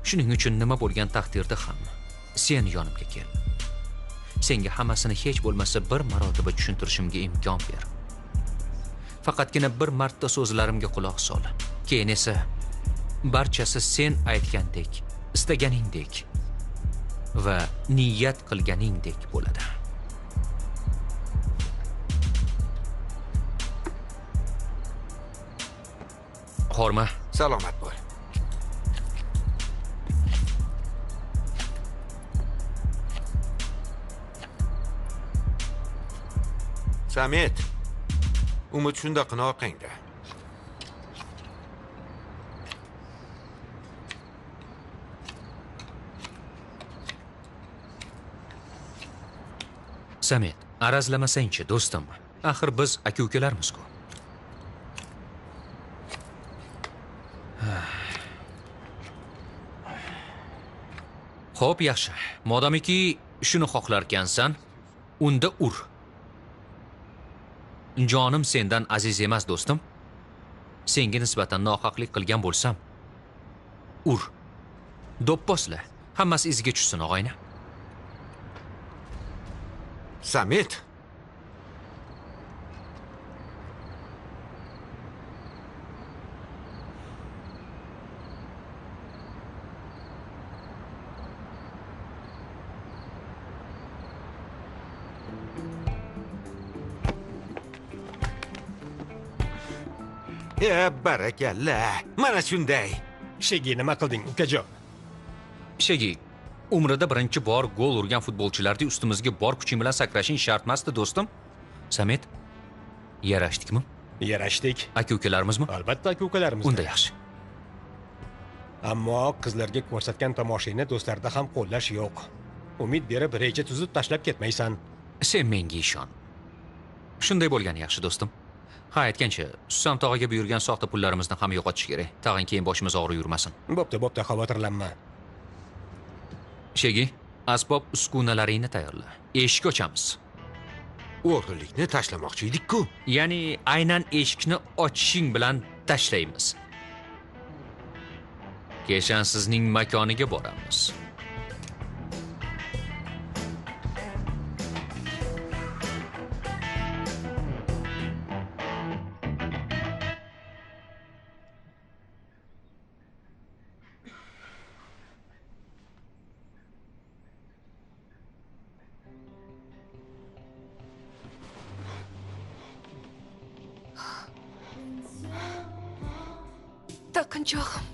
Shuning uchun nima bo'lgan taqdirda ham sen yonimga kel. Senga hammasini hech bo'lmasa bir marotaba tushuntirishimga imkon ber. Faqatgina bir marta so'zlarimga quloq sol. Keyin esa barchasi sen aytgandek, istaganingdek va niyat qilganingdek bo'ladi. Horma. Salomat bo'l. Samet, umid shunda qina orqangda. Samet, arazlamasang-chi, do'stim. Axir biz aka-ukalarmiz-ku. Xo'p, yaxshi. Modamiki shuni xohlarkansan, unda ur. Jonim sendan aziz emas, do'stim. Senga nisbatan nohaqlik qilgan bo'lsam, ur. Do'pposla. Hammasi iziga tushsin, og'ayna. Samet. Barakalla. Mana shunday. Shegi nima qilding, ukajon? Shegi, umrida birinchi bor gol urgan futbolchilarning ustimizga bor kuching bilan sakrashing shart emasdi, do'stim. Samet, yarashdikmi? Yarashdik. Aka-ukalarimizmi? Albatta aka-ukalarimiz. Unda yaxshi. Ammo qizlarga ko'rsatgan tomoshangni do'stlarda ham qo'llash yo'q. Umid berib reja tuzib tashlab ketmaysan. Sen menga ishon. Shunday bo'lgani yaxshi do'stim. Ha, aytgancha, Sussam tog'iga buyurgan soxta pullarimizni ham yo'qotish kerak. Tag'in keyin boshimiz og'rib yurmasin. Bo'pti, xavotirlanma. Shegi, asbob uskunalaringni tayyorla. Eshik ochamiz. O'g'rilikni tashlamoqchi edik-ku. Ya'ni aynan eshikni ochishing bilan tashlaymiz. Keshan sizning makoniga boramiz. Taqinchog'im.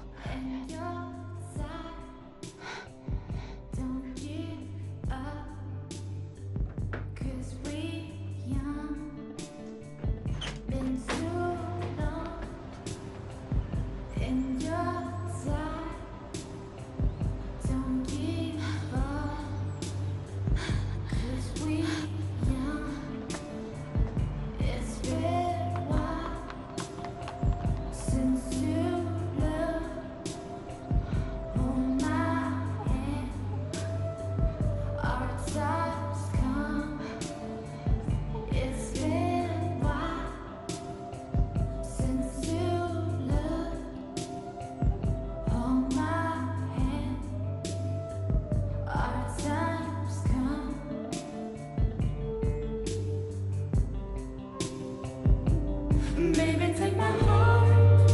Baby, take my heart.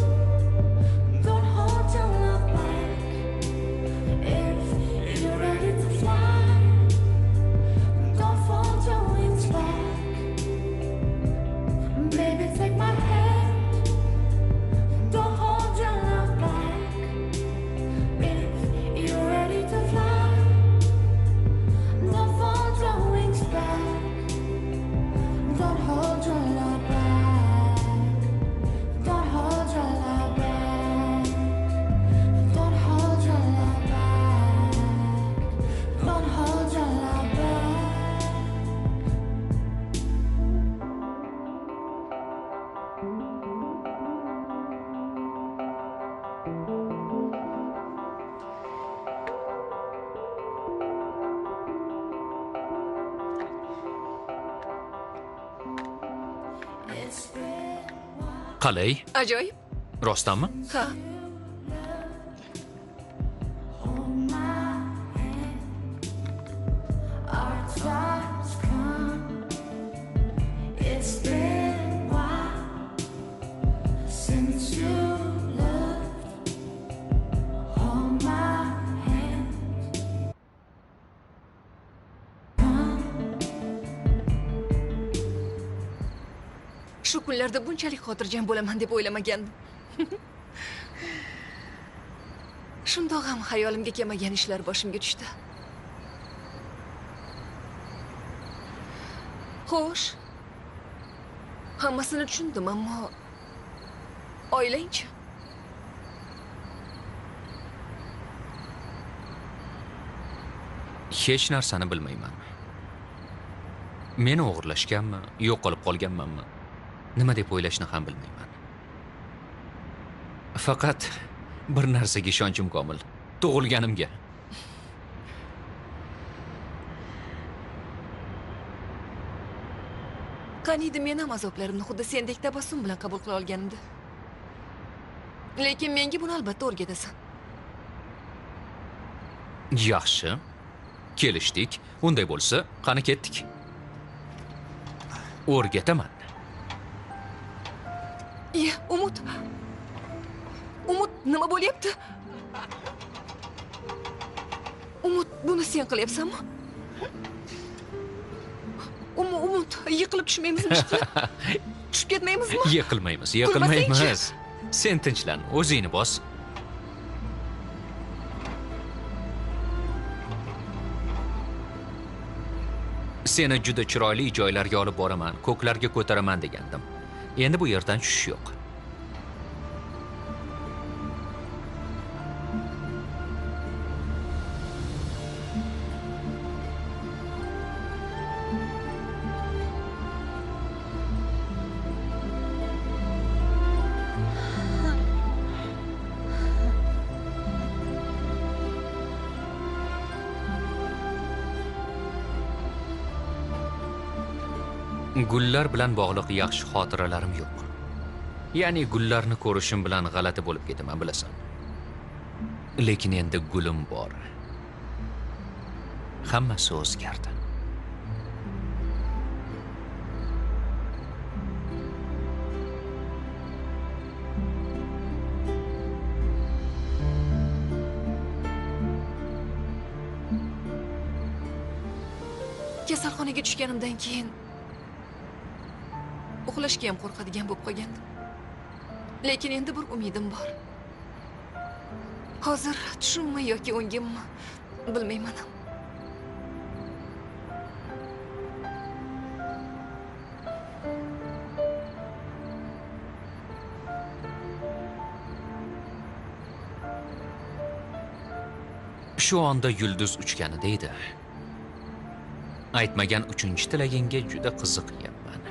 Don't hold your love back. If you're ready to fly, don't fold your wings back. Baby, take my hand. Don't hold your love back. If you're ready to fly, don't fold your wings back. Don't hold your love back. Don't hold your love back. Don't hold your love back. Don't hold your love back. It's been Qalay? Ajoyib. Rostdanmi? Ha. our times come. It's been a while since you left. Hold my hand. Shu kunlarda bunchalik xotirjam bo'laman deb o'ylamagandim. Shundoq ham xayolimga kelmagan ishlar boshimga tushdi. Xo'sh. Hammasini tushundim, ammo oilangchi? Hech narsani bilmayman. Meni o'g'irlashganmi, yo'q qolib qolganmanmi? Nima deb o'ylashni ham bilmayman. Faqat bir narsaga ishonchim komil. Tug'ilganimga. Qaniydi men ham azoblarimni xuddi sendek tabassum bilan qabul qila olganimda. Lekin menga buni albatta o'rgatasan. Yaxshi. Kelishdik. Unday bo'lsa, qani ketdik. O'rgataman. Umut. Umut, nima bo'lyapti? Umut, buni sen qilyapsanmi? Umut, yiqilib tushmaymizmi? Tushib ketmaymizmi? Yiqilmaymiz. Sen tinchlan, o'zingni bos. Seni juda chiroyli joylarga olib boraman, ko'klarga ko'taraman degandim. Endi bu yerdan tushish yo'q. Gullar bilan bog'liq yaxshi xotiralarim yo'q. Ya'ni gullarni ko'rishim bilan g'alati bo'lib ketaman, bilasan. Lekin endi gulim bor. Hammasi o'zgardi. Kasalxonaga tushganimdan keyin uxlashga ham qo'rqadigan bo'lib qolgandim. Lekin endi bir umidim bor. Hozir tushimmi yoki o'ngimmi bilmayman. Shu onda yulduz uchganida edi. Aytmagan 3-tilagingga juda qiziqyapman.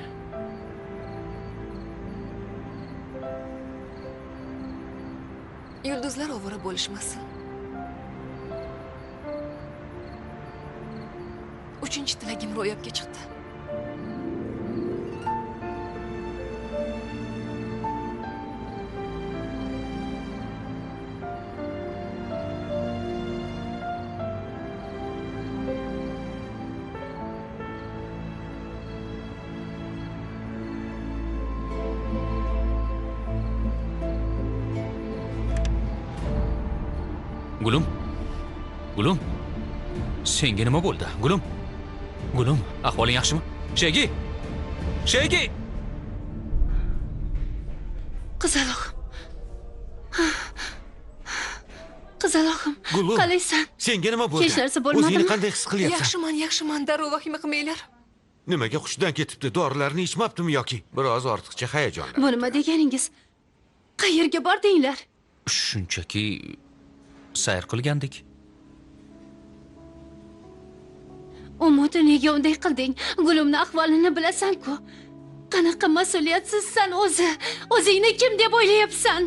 Yulduzlar ovora bo'lishmasin. 3-tilagim ro'yobga chiqdi. Gulum. Gulum. Senga nima bo'ldi? Gulum. Gulum, ahvoling yaxshimi? Shegi. Shegi. Qizaloqim. Qizaloqim, Gulum. qalaysan? Senga nima bo'ldi? Hech narsa bo'lmadimi? O'zingni qanday his qilyapsan? Yaxshiman, darrov vahima qilmanglar. Nimaga hushidan ketibdi? Dorilarni ichmabdimi yoki biroz ortiqcha hayajonda? Bu nima deganingiz? Qayerga bordinglar? Shunchaki sayr qilgandik. Umid, nega unday qilding? Gulimni ahvolini bilasan-ku. Qanaqa mas'uliyatsizsan o'zi? O'zingni kim deb o'ylayapsan?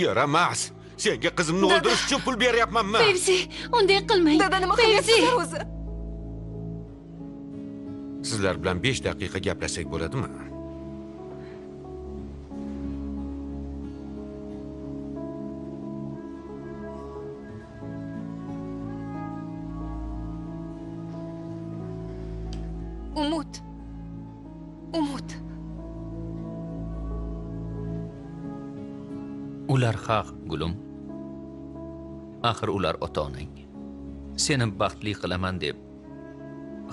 Yaramas. Senga qizimni o'ldirish uchun pul beryapmanmi? Fevzi, unday qilmang. Dada, nima Fevzi. qilyapsizlar o'zi? Sizlar bilan 5 daqiqa gaplashsak bo'ladimi? Umid. Ular haq, Gulim. Axir ular ota-onang. Seni baxtli qilaman deb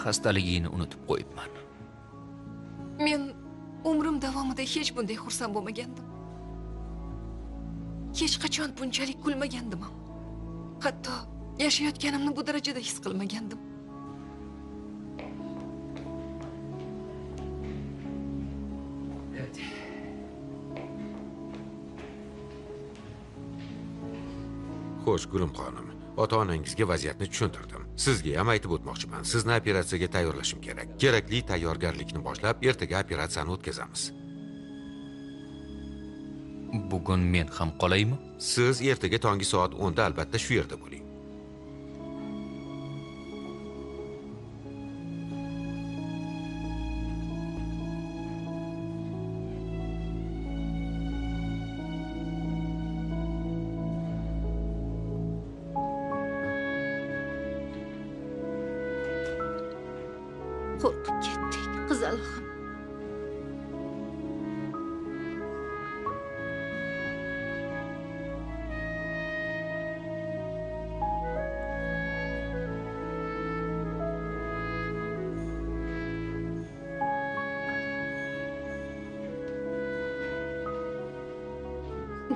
xastaligingni unutib qo'yibman. Men umrim davomida hech bunday xursand bo'lmagandim. Hech qachon bunchalik kulmagandim. Hatto yashayotganimni bu darajada his qilmagandim. Xo'sh, Gulim xonim, ota-onangizga vaziyatni tushuntirdim. Sizga ham aytib o'tmoqchiman. Sizni operatsiyaga tayyorlashim kerak. Kerakli tayyorgarlikni boshlab, ertaga operatsiyani o'tkazamiz. Bugun men ham qolaymi? Siz ertaga tongi soat 10 da albatta shu yerda bo'ling. Qo'rqib ketdik, qizaloqim.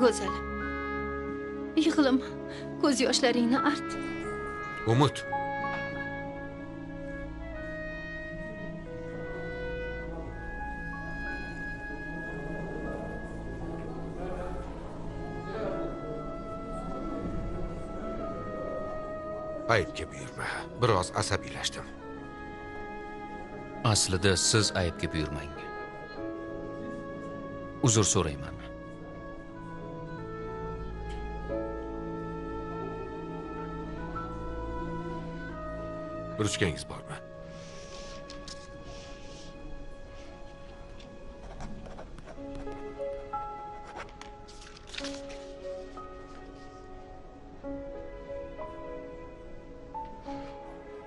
Go'zalim. Yig'lama. Ko'z yoshlaringni art. Umid. Aybga buyurma. Biroz asabiylashdim. Aslida siz aybga buyurmang. Uzr so'rayman. Ruchkangiz bormi?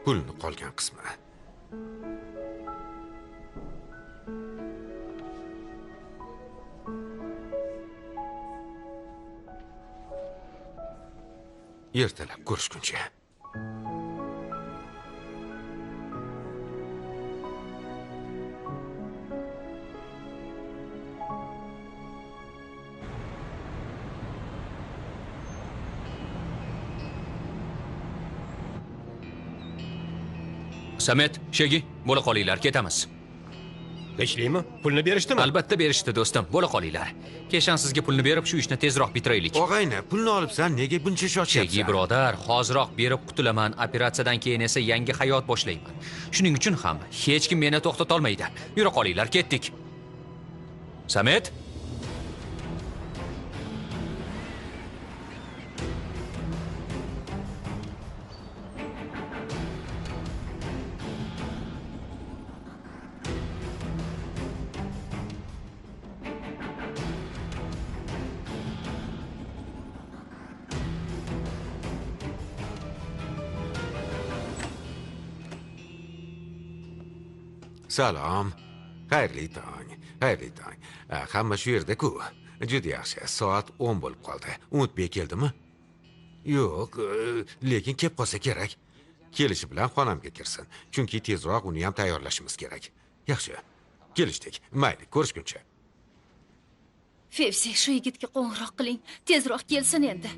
Pulni qolgan qismi. Ertalab ko'rishguncha. Samet, Shegi, bo'la qolinglar, ketamiz. Tinchlikmi? Pulni berishdimi? Albatta berishdi, do'stim. Bo'la qolinglar. Keshan sizga pulni berib, shu ishni tezroq bitiraylik. Og'ayni, pulni olibsan, nega buncha Shegi shoshyapsan? birodar, hoziroq berib qutulaman. Operatsiyadan keyin esa yangi hayot boshlayman. Shuning uchun ham hech kim meni to'xtata olmaydi. Yura qolinglar, ketdik. Samet? Salom. Xayrli tong. Xayrli tong. Hamma shu yerda-ku. Juda yaxshi. Soat 10 bo'lib qoldi. Unutmay keldimi? Yo'q, lekin kelib qolsa kerak. Kelishi bilan xonamga kirsin. Chunki tezroq uni ham tayyorlashimiz kerak. Yaxshi. Kelishdik. Mayli, ko'rishguncha. Fevsi, shu yigitga qo'ng'iroq qiling. Tezroq kelsin endi.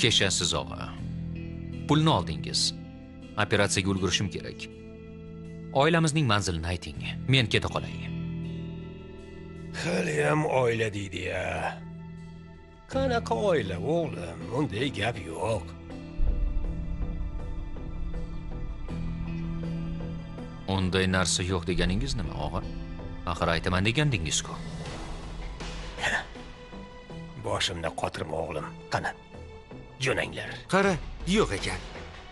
Kechasiz og'a. Pulni oldingiz. Operatsiyaga ulgurishim kerak. Oilamizning manzilini ayting. Men keta qolay. Haliyam oila deydi-ya. Qanaqa oila, o'g'lim? Unday gap yo'q. Unday narsa yo'q deganingiz nima, og'a? Axir aytaman degandingiz-ku. Boshimni qotirma, o'g'lim. Qani, jo'nanglar. Qara, yo'q ekan.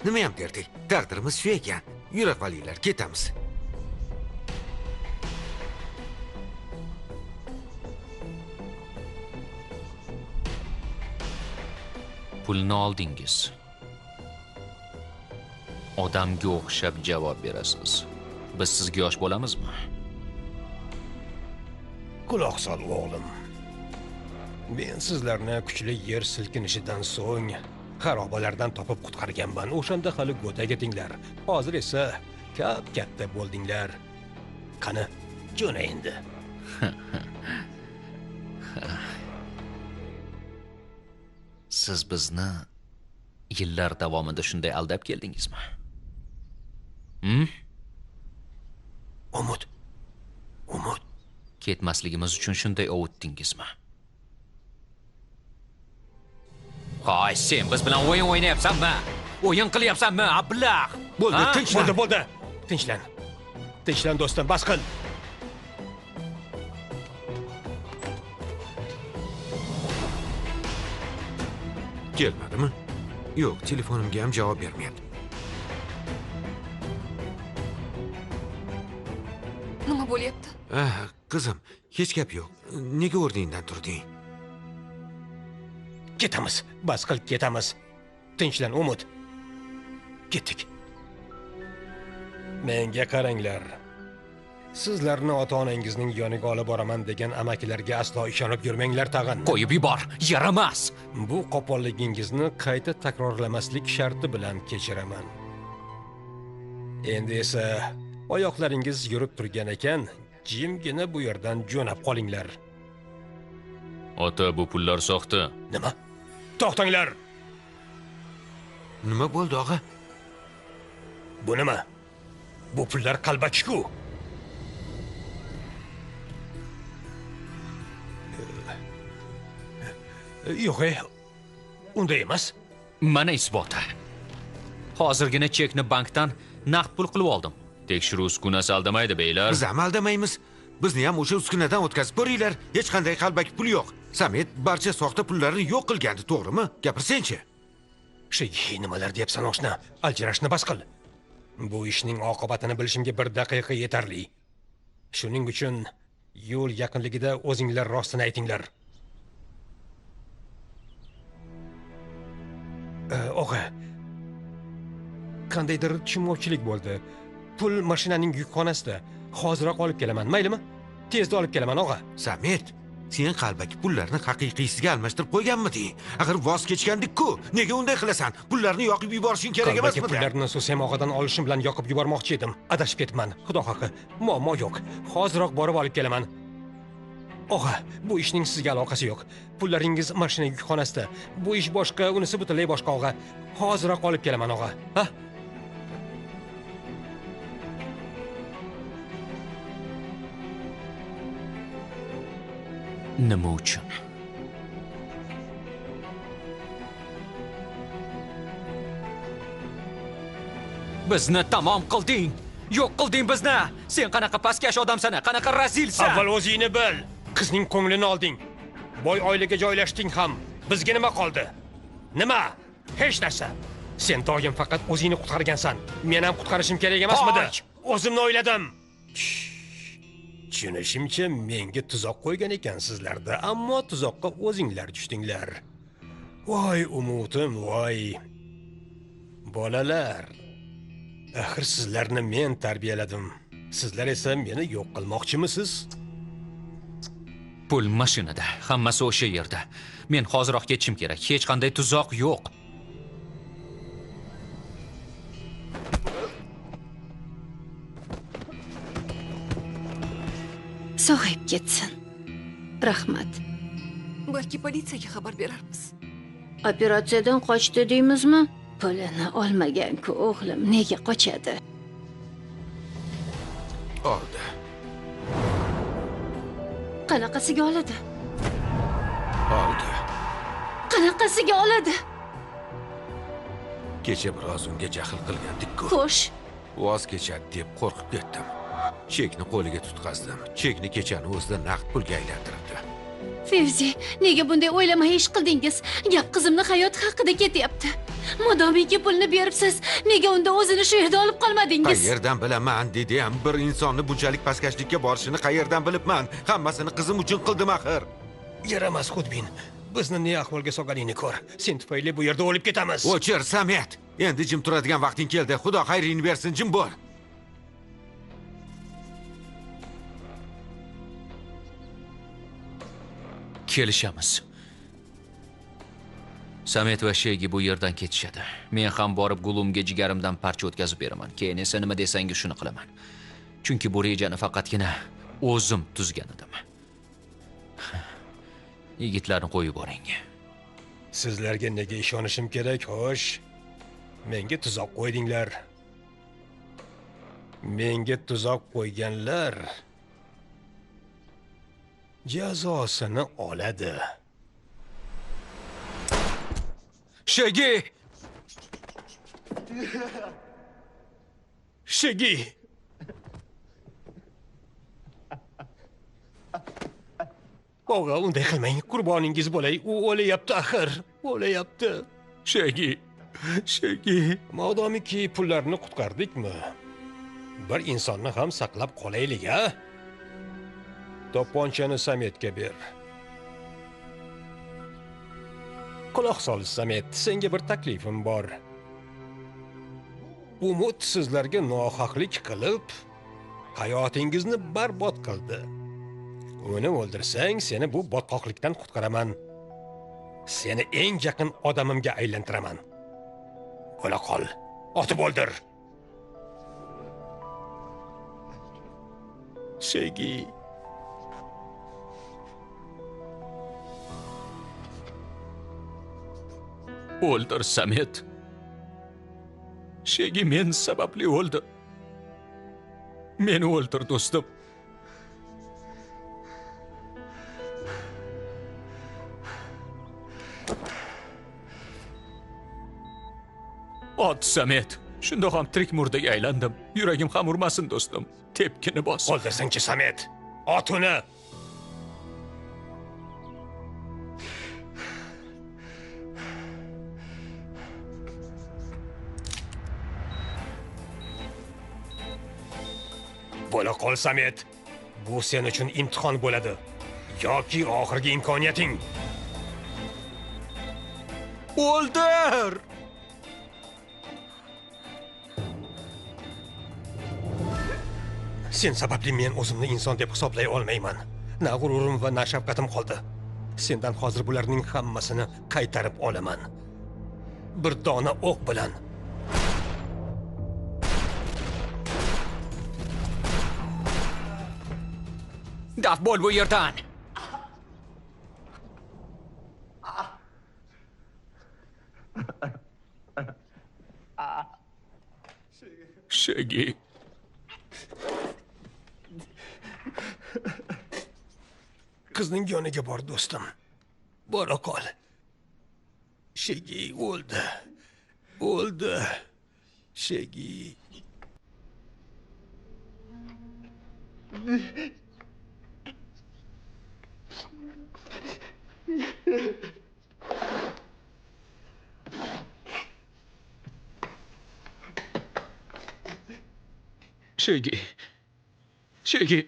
Nima ham derdik? Taqdirimiz shu ekan. Yura qolinglar, ketamiz. Pulni oldingiz. Odamga o'xshab javob berasiz. Biz sizga yosh bo'lamizmi? Quloq sol, o'g'lim. Men sizlarni kuchli yer silkinishidan so'ng xarobalardan topib qutqarganman. O'shanda hali go'dak edinglar. Hozir esa katta bo'ldinglar. Qani, jo'na endi. Siz bizni yillar davomida shunday aldab keldingizmi? Umid. Ketmasligimiz uchun shunday ovutdingizmi? Hoy, sen biz bilan o'yin o'ynayapsanmi? O'yin qilyapsanmi, ablah? Bo'ldi, tinchlan. Bo'ldi. Tinchlan. Tinchlan do'stim, bas qil. Kelmadimi? Yo'q, telefonimga ham javob bermayapti. Nima bo'lyapti? Qizim, hech gap yo'q. Nega o'rningdan turding? Ketamiz. Bas qil, ketamiz. Tinchlan, Umid. Ketdik. Menga qaranglar. Sizlarni ota-onangizning yoniga olib boraman degan amakilarga aslo ishonib yurmanglar tag'in. Qo'yib yubor, yaramas. Bu qo'polligingizni qayta takrorlamaslik sharti bilan kechiraman. Endi esa oyoqlaringiz yurib turgan ekan, jimgina bu yerdan jo'nab qolinglar. Ota, bu pullar soxta. Nima? To'xtanglar. Nima bo'ldi, og'a? Bu nima? Bu pullar qalbaki-ku. Yo'q, unday emas. Mana isboti. Hozirgina chekni bankdan naqd pul qilib oldim. Tekshiruv uskunasi aldamaydi, beylar. Biz ham aldamaymiz. Bizni ham o'sha uskunadan o'tkazib ko'ringlar. Hech qanday qalbaki pul yo'q. Samet barcha soxta pullarni yo'q qilgandi, to'g'rimi? Gapirsen-chi. Shegi, nimalar deyapsan oshna? Aljirashni bas qil. Bu ishning oqibatini bilishimga 1 daqiqa yetarli. Shuning uchun yo'l yaqinligida o'zinglar rostini aytinglar. Og'a, qandaydir tushunmovchilik bo'ldi. Pul mashinaning yukxonasida. Hoziroq olib kelaman, maylimi? Tezda olib kelaman, og'a. Samet, sen qalbaki pullarni haqiqiysiga almashtirib qo'yganmiding? Axir voz kechgandik-ku. Nega unday qilasan? Pullarni yoqib yuborishing kerak emasmi? Pullarni Susem og'adan olishim bilan yoqib yubormoqchi edim. Adashib ketman. Xudo haqqi, muammo yo'q. Hoziroq borib olib kelaman. Og'a, bu ishning sizga aloqasi yo'q. Pullaringiz mashina yukxonasida. Bu ish boshqa, unisi butunlay boshqa, og'a. Hoziroq olib kelaman, og'a. Ha? Nima uchun? Bizni tamom qilding. Yo'q qilding bizni. Sen qanaqa pastkash odamsan, qanaqa razilsan. Avval o'zingni bil. Qizning ko'nglini olding. Boy oilaga joylashding ham. Bizga nima qoldi? Nima? Hech narsa. Sen doim faqat o'zingni qutqargansan. Men ham qutqarishim kerak emasmidi? O'zimni o'yladim. Tushunishimcha, menga tuzoq qo'ygan ekansizlarda, ammo tuzoqqa o'zinglar tushdinglar. Voy umudim, voy. Bolalar. Axir sizlarni men tarbiyaladim. Sizlar esa meni yo'q qilmoqchimisiz? Pul mashinada, hammasi o'sha yerda. Men hoziroq ketishim kerak. Hech qanday tuzoq yo'q. Sog'ayib ketsin. Rahmat. Balki politsiyaga xabar berarmiz. Operatsiyadan qochdi deymizmi? Pulini olmagan-ku o'g'lim, nega qochadi? Oldi. Qanaqasiga oladi? Oldi. Qanaqasiga oladi? Kecha biroz unga jahl qilgandik-ku. Xo'sh, Voz kechadi deb qo'rqib ketdim. Chekni qo'liga tutqazdim. Chekni kechani o'zida naqd pulga aylantiribdi. Fevzi, nega bunday o'ylamay ish qildingiz? Gap qizimni hayoti haqida ketyapti. Modomiki pulni beribsiz, nega unda o'zini shu yerda olib qolmadingiz? Qayerdan bilaman, dedi-am, bir insonni bunchalik pastkashlikka borishini qayerdan bilibman? Hammasini qizim uchun qildim axir. Yaramas Xudbin. Bizni ne ahvolga solganingni ko'r. Sen tufayli bu yerda o'lib ketamiz. O'chir, Samet. Endi jim turadigan vaqting keldi. Xudo xayringni bersin, jim bo'l. Kelishamiz. Samet va Shegi bu yerdan ketishadi. Men ham borib Gulumga jigarimdan parcha o'tkazib beraman. Keyin esa nima desangiz shuni qilaman. Chunki bu rejani faqatgina o'zim tuzgan edim. Yigitlarni qo'yib yuboring. Sizlarga nega ishonishim kerak, xo'sh? Menga tuzoq qo'ydinglar. Menga tuzoq qo'yganlar jazosini oladi. Shegi! Shegi! Og'a, unday qilmang, qurboningiz bo'lay. U o'layapti axir. O'layapti. Shegi! Shegi! Modomiki pullarni qutqardikmi? Bir insonni ham saqlab qolaylik, ha? To'pponchani Sametga ber. Quloq sol, Samet, senga bir taklifim bor. Umid sizlarga nohaqlik qilib, hayotingizni barbod qildi. Uni o'ldirsang, seni bu botqoqlikdan qutqaraman. Seni eng yaqin odamimga aylantiraman. Bo'la qol. Otib o'ldir. Shegi. O'ldir, Samet. Shegi men sababli o'ldi. Meni o'ldir, do'stim. Ot, Samet. Shunda ham tirik murdaga aylandim. Yuragim ham urmasin, do'stim. Tepkini bos. O'ldirsangchi, Samet. Ot uni. Bo'la qol Samet. Bu sen uchun imtihon bo'ladi. Yoki oxirgi imkoniyating. O'ldir! Sen sababli men o'zimni inson deb hisoblay olmayman. Na g'ururim va na shafqatim qoldi. Sendan hozir bularning hammasini qaytarib olaman. Bir dona o'q bilan. Daf bo'l bu yerdan. Shagi. Qizning yoniga bor do'stim. Bora qol. Shegi o'ldi. O'ldi. Shegi. Shagi. Shagi.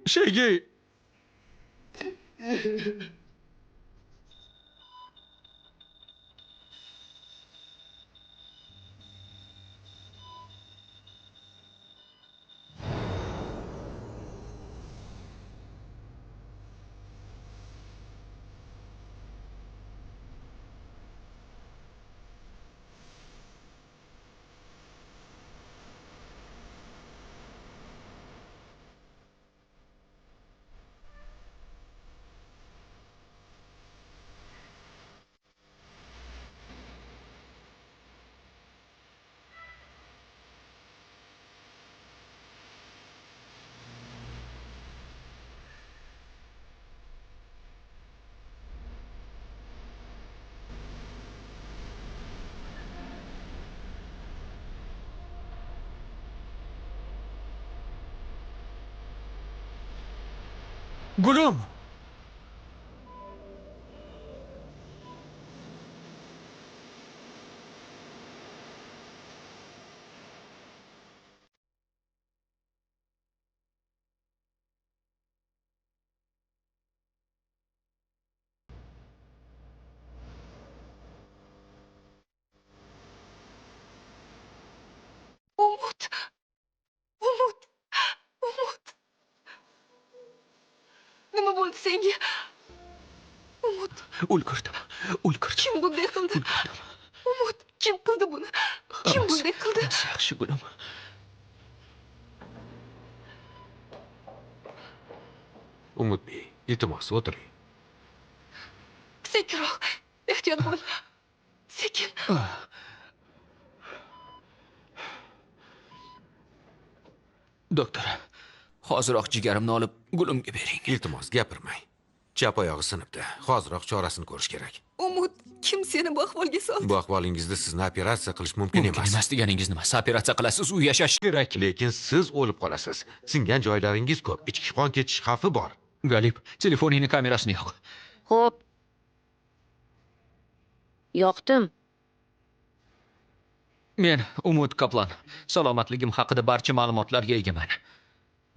Shagi. Gulum. Umut. Umut. Umut. Nima bo'ldi senga? Umut, Ulgurdim. Ulgurdim. kim bunday qildi? Umut, kim qildi buni? Kim bunday qildi? Yaxshi gulim. Umidbek, iltimos o'tiring. Sekinroq. Ehtiyot bo'l. Sekin. Doktor, hoziroq jigarimni olib gulimga bering. Iltimos gapirmang. Chap oyog'i sinibdi. Hoziroq chorasini ko'rish kerak. Umut, kim seni bu ahvolga soldi? Bu ahvolingizda sizni operatsiya qilish mumkin Mumkin emas. emas deganingiz nima? Operatsiya qilasiz, u yashashi kerak. Lekin siz o'lib qolasiz. Singan joylaringiz ko'p. Ichki qon ketish xavfi bor. Galip, telefoningni kamerasini yoq. Xo'p. Yoqdim. Men Umut Kaplan. Salomatligim haqida barcha ma'lumotlarga egaman.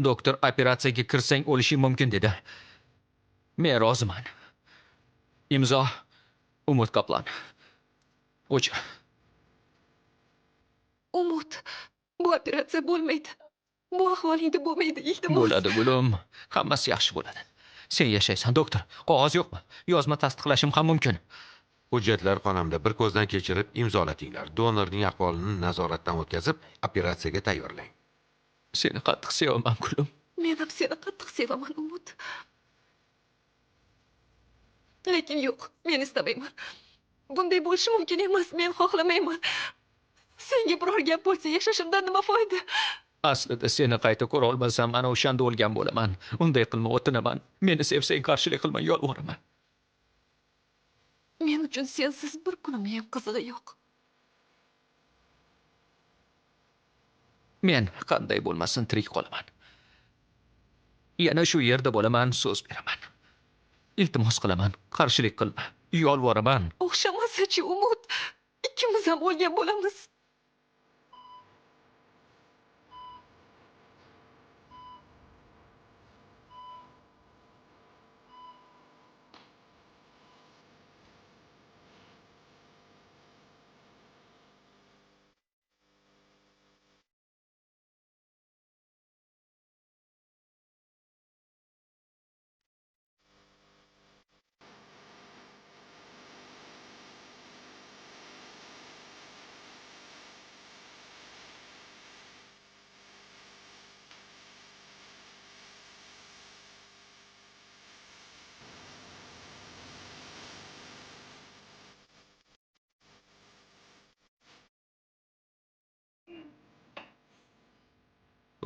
Doktor operatsiyaga kirsang o'lishing mumkin dedi. Men roziman. Imzo Umut Kaplan. O'chir. Umut, bu operatsiya bo'lmaydi. Bu ahvolingda bo'lmaydi, iltimos. Bo'ladi gulim. Hammasi yaxshi bo'ladi. Sen yashaysan, doktor. Qog'oz yo'qmi? Yozma tasdiqlashim ham mumkin. Hujjatlar qonimda bir ko'zdan kechirib imzolatinglar. Donorning ahvolini nazoratdan o'tkazib, operatsiyaga tayyorlang. Seni qattiq sevaman gulim. Men ham seni qattiq sevaman, Umut. Lekin yo'q, men istamayman. Bunday bo'lishi mumkin emas, men xohlamayman. Senga biror gap bo'lsa, yashashimdan nima foyda? Aslida seni qayta ko'ra olmasam, ana o'shanda o'lgan bo'laman. Unday qilma, o'tinaman. Meni sevsang qarshilik qilma, yolvoraman. Men uchun sensiz bir kunimni ham qizig'i yo'q. Men qanday bo'lmasin tirik qolaman. Yana shu yerda bo'laman, so'z beraman. Iltimos qilaman, qarshilik qilma. Yolvoraman. O'xshamasa-chi, Umut. Ikkimiz ham o'lgan bo'lamiz.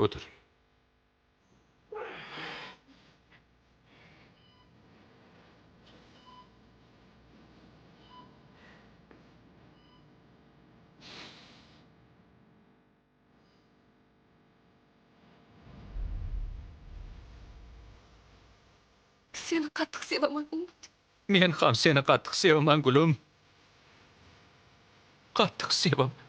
O'tir. Seni qattiq sevaman, Umid. Men ham seni qattiq sevaman, gulim. Qattiq sevaman.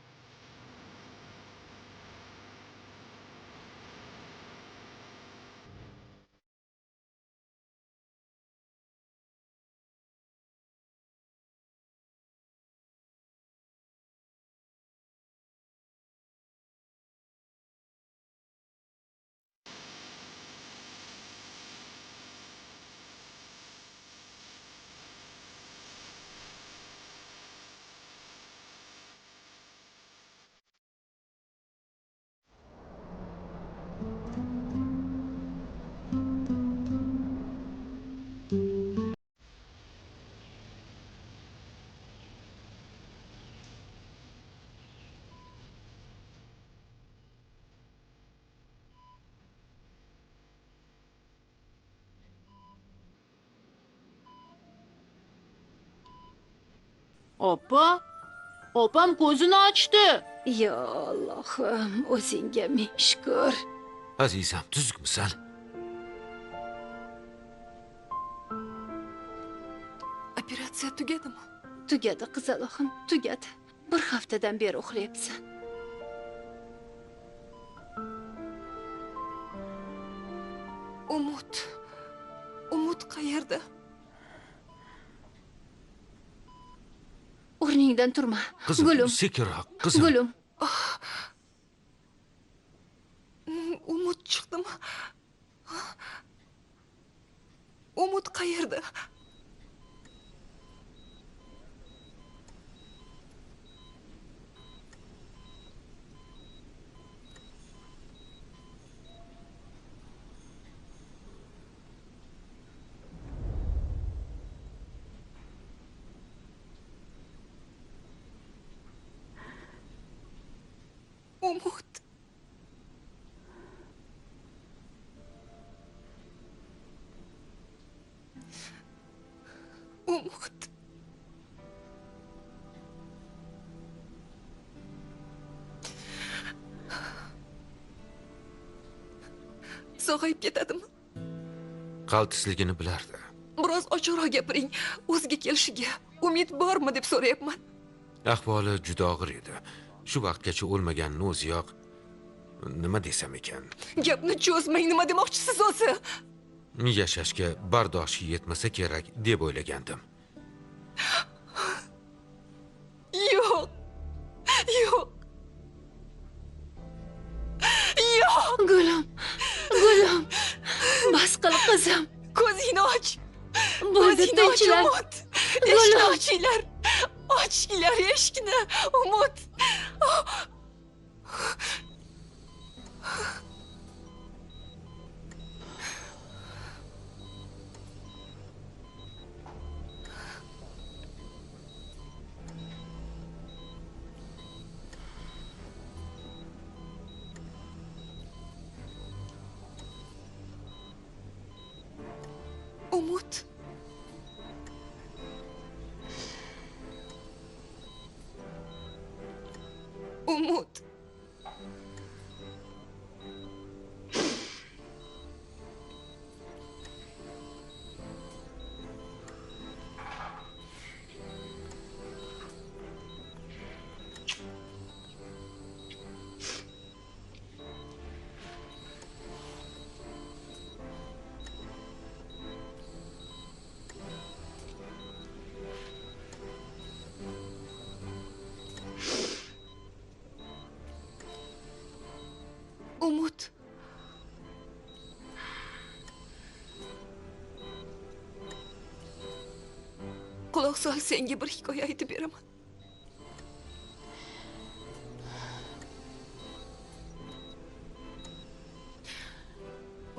Opa, opam ko'zini ochdi. Yo Allohim, o'zingga ming shukr. Azizam, tuzukmisan? Operatsiya tugadimi? Tugadi qizaloqim, tugadi. Bir haftadan beri uxlayapsan. Umid qayerda? O'rningdan turma. Qizim, Gulim, sekinroq, qizim. gulim. Umid chiqdimi? Umid qayerda? Umid. Umid. Sog'ayib ketadimi? Qaltisligini bilardi. Biroz ochiqroq gapiring. O'ziga kelishiga umid bormi deb so'rayapman. Ahvoli juda og'ir edi. Shu vaqtgacha o'lmaganini o'ziyoq nima desam ekan? Gapni cho'zmang, nima demoqchisiz o'zi? Yashashga bardoshi yetmasa kerak deb o'ylagandim. Yo'q. Yo'q. Yo'q. Gulim, gulim. Bas qil qizim. Ko'zingni och. Bo'ldi, Ko'zingni och, tinchlan. Umid. Eshikni ochinglar. Ochinglar eshikni, Umid. Umid. Umid. Umid. Quloq sol, senga bir hikoya aytib beraman.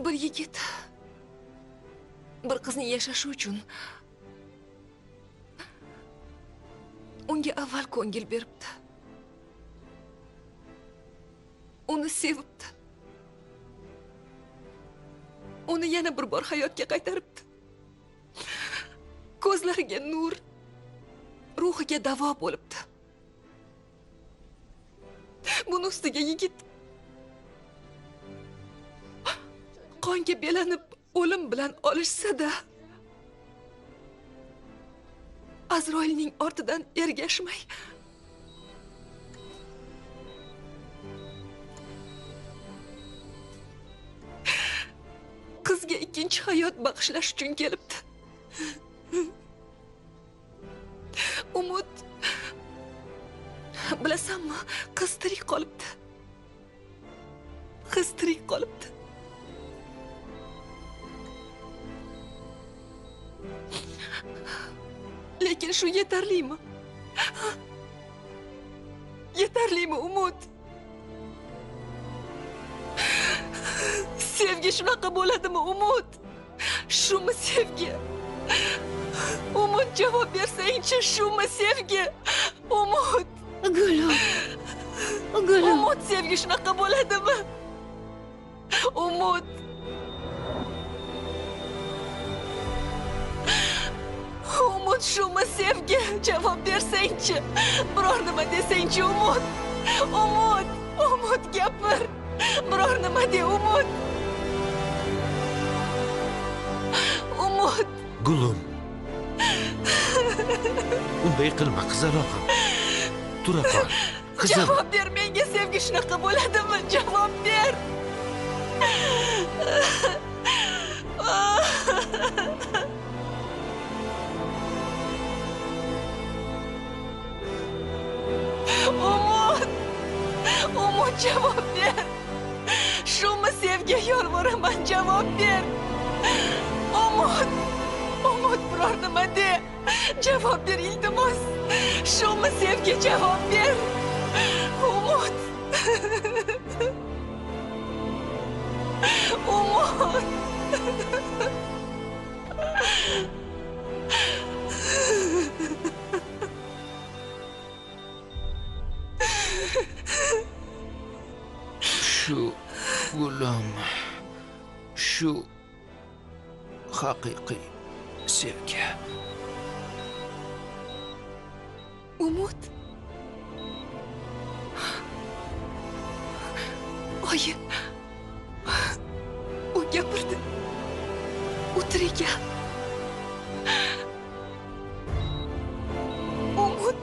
Bir yigit bir qizning yashashi uchun unga avval ko'ngil beribdi. Uni sevibdi. uni yana bir bor hayotga qaytaribdi. Ko'zlariga nur, ruhiga davo bo'libdi. Buni ustiga yigit qonga belanib o'lim bilan olishsa-da, Azroilning ortidan ergashmay qizga ikkinchi hayot bag'ishlash uchun kelibdi. Umid, bilasanmi, qiz tirik qolibdi. Qiz tirik qolibdi. Lekin shu yetarlimi? Yetarlimi Umid? Sevgi shunaqa bo'ladimi Umid? Shumi sevgi? Umid, javob bersang-chi, shumi sevgi? Umid. Gulum. Gulum. Umid, sevgi shunaqa bo'ladimi? Umid. Umid, shumi sevgi? Javob bersang-chi. Biror nima desang-chi, Umid. Umid, Umid gapir. Biror nima de, Umid. Umid. Gulum. Unday qilma qizaloqim. Tura qol. Qizim. Javob ber, menga sevgi shunaqa bo'ladimi? Javob ber. Umid. Umid, javob ber. Shumi sevgi, yolvoraman, javob ber. Umid. Umid, biror nima de. Javob ber, iltimos. Shumi sevgi, javob ber. Umid. Umid. Shu gulim, shu haqiqiy sevgi. Umid. Oyi. U gapirdi. U tirik. Umid.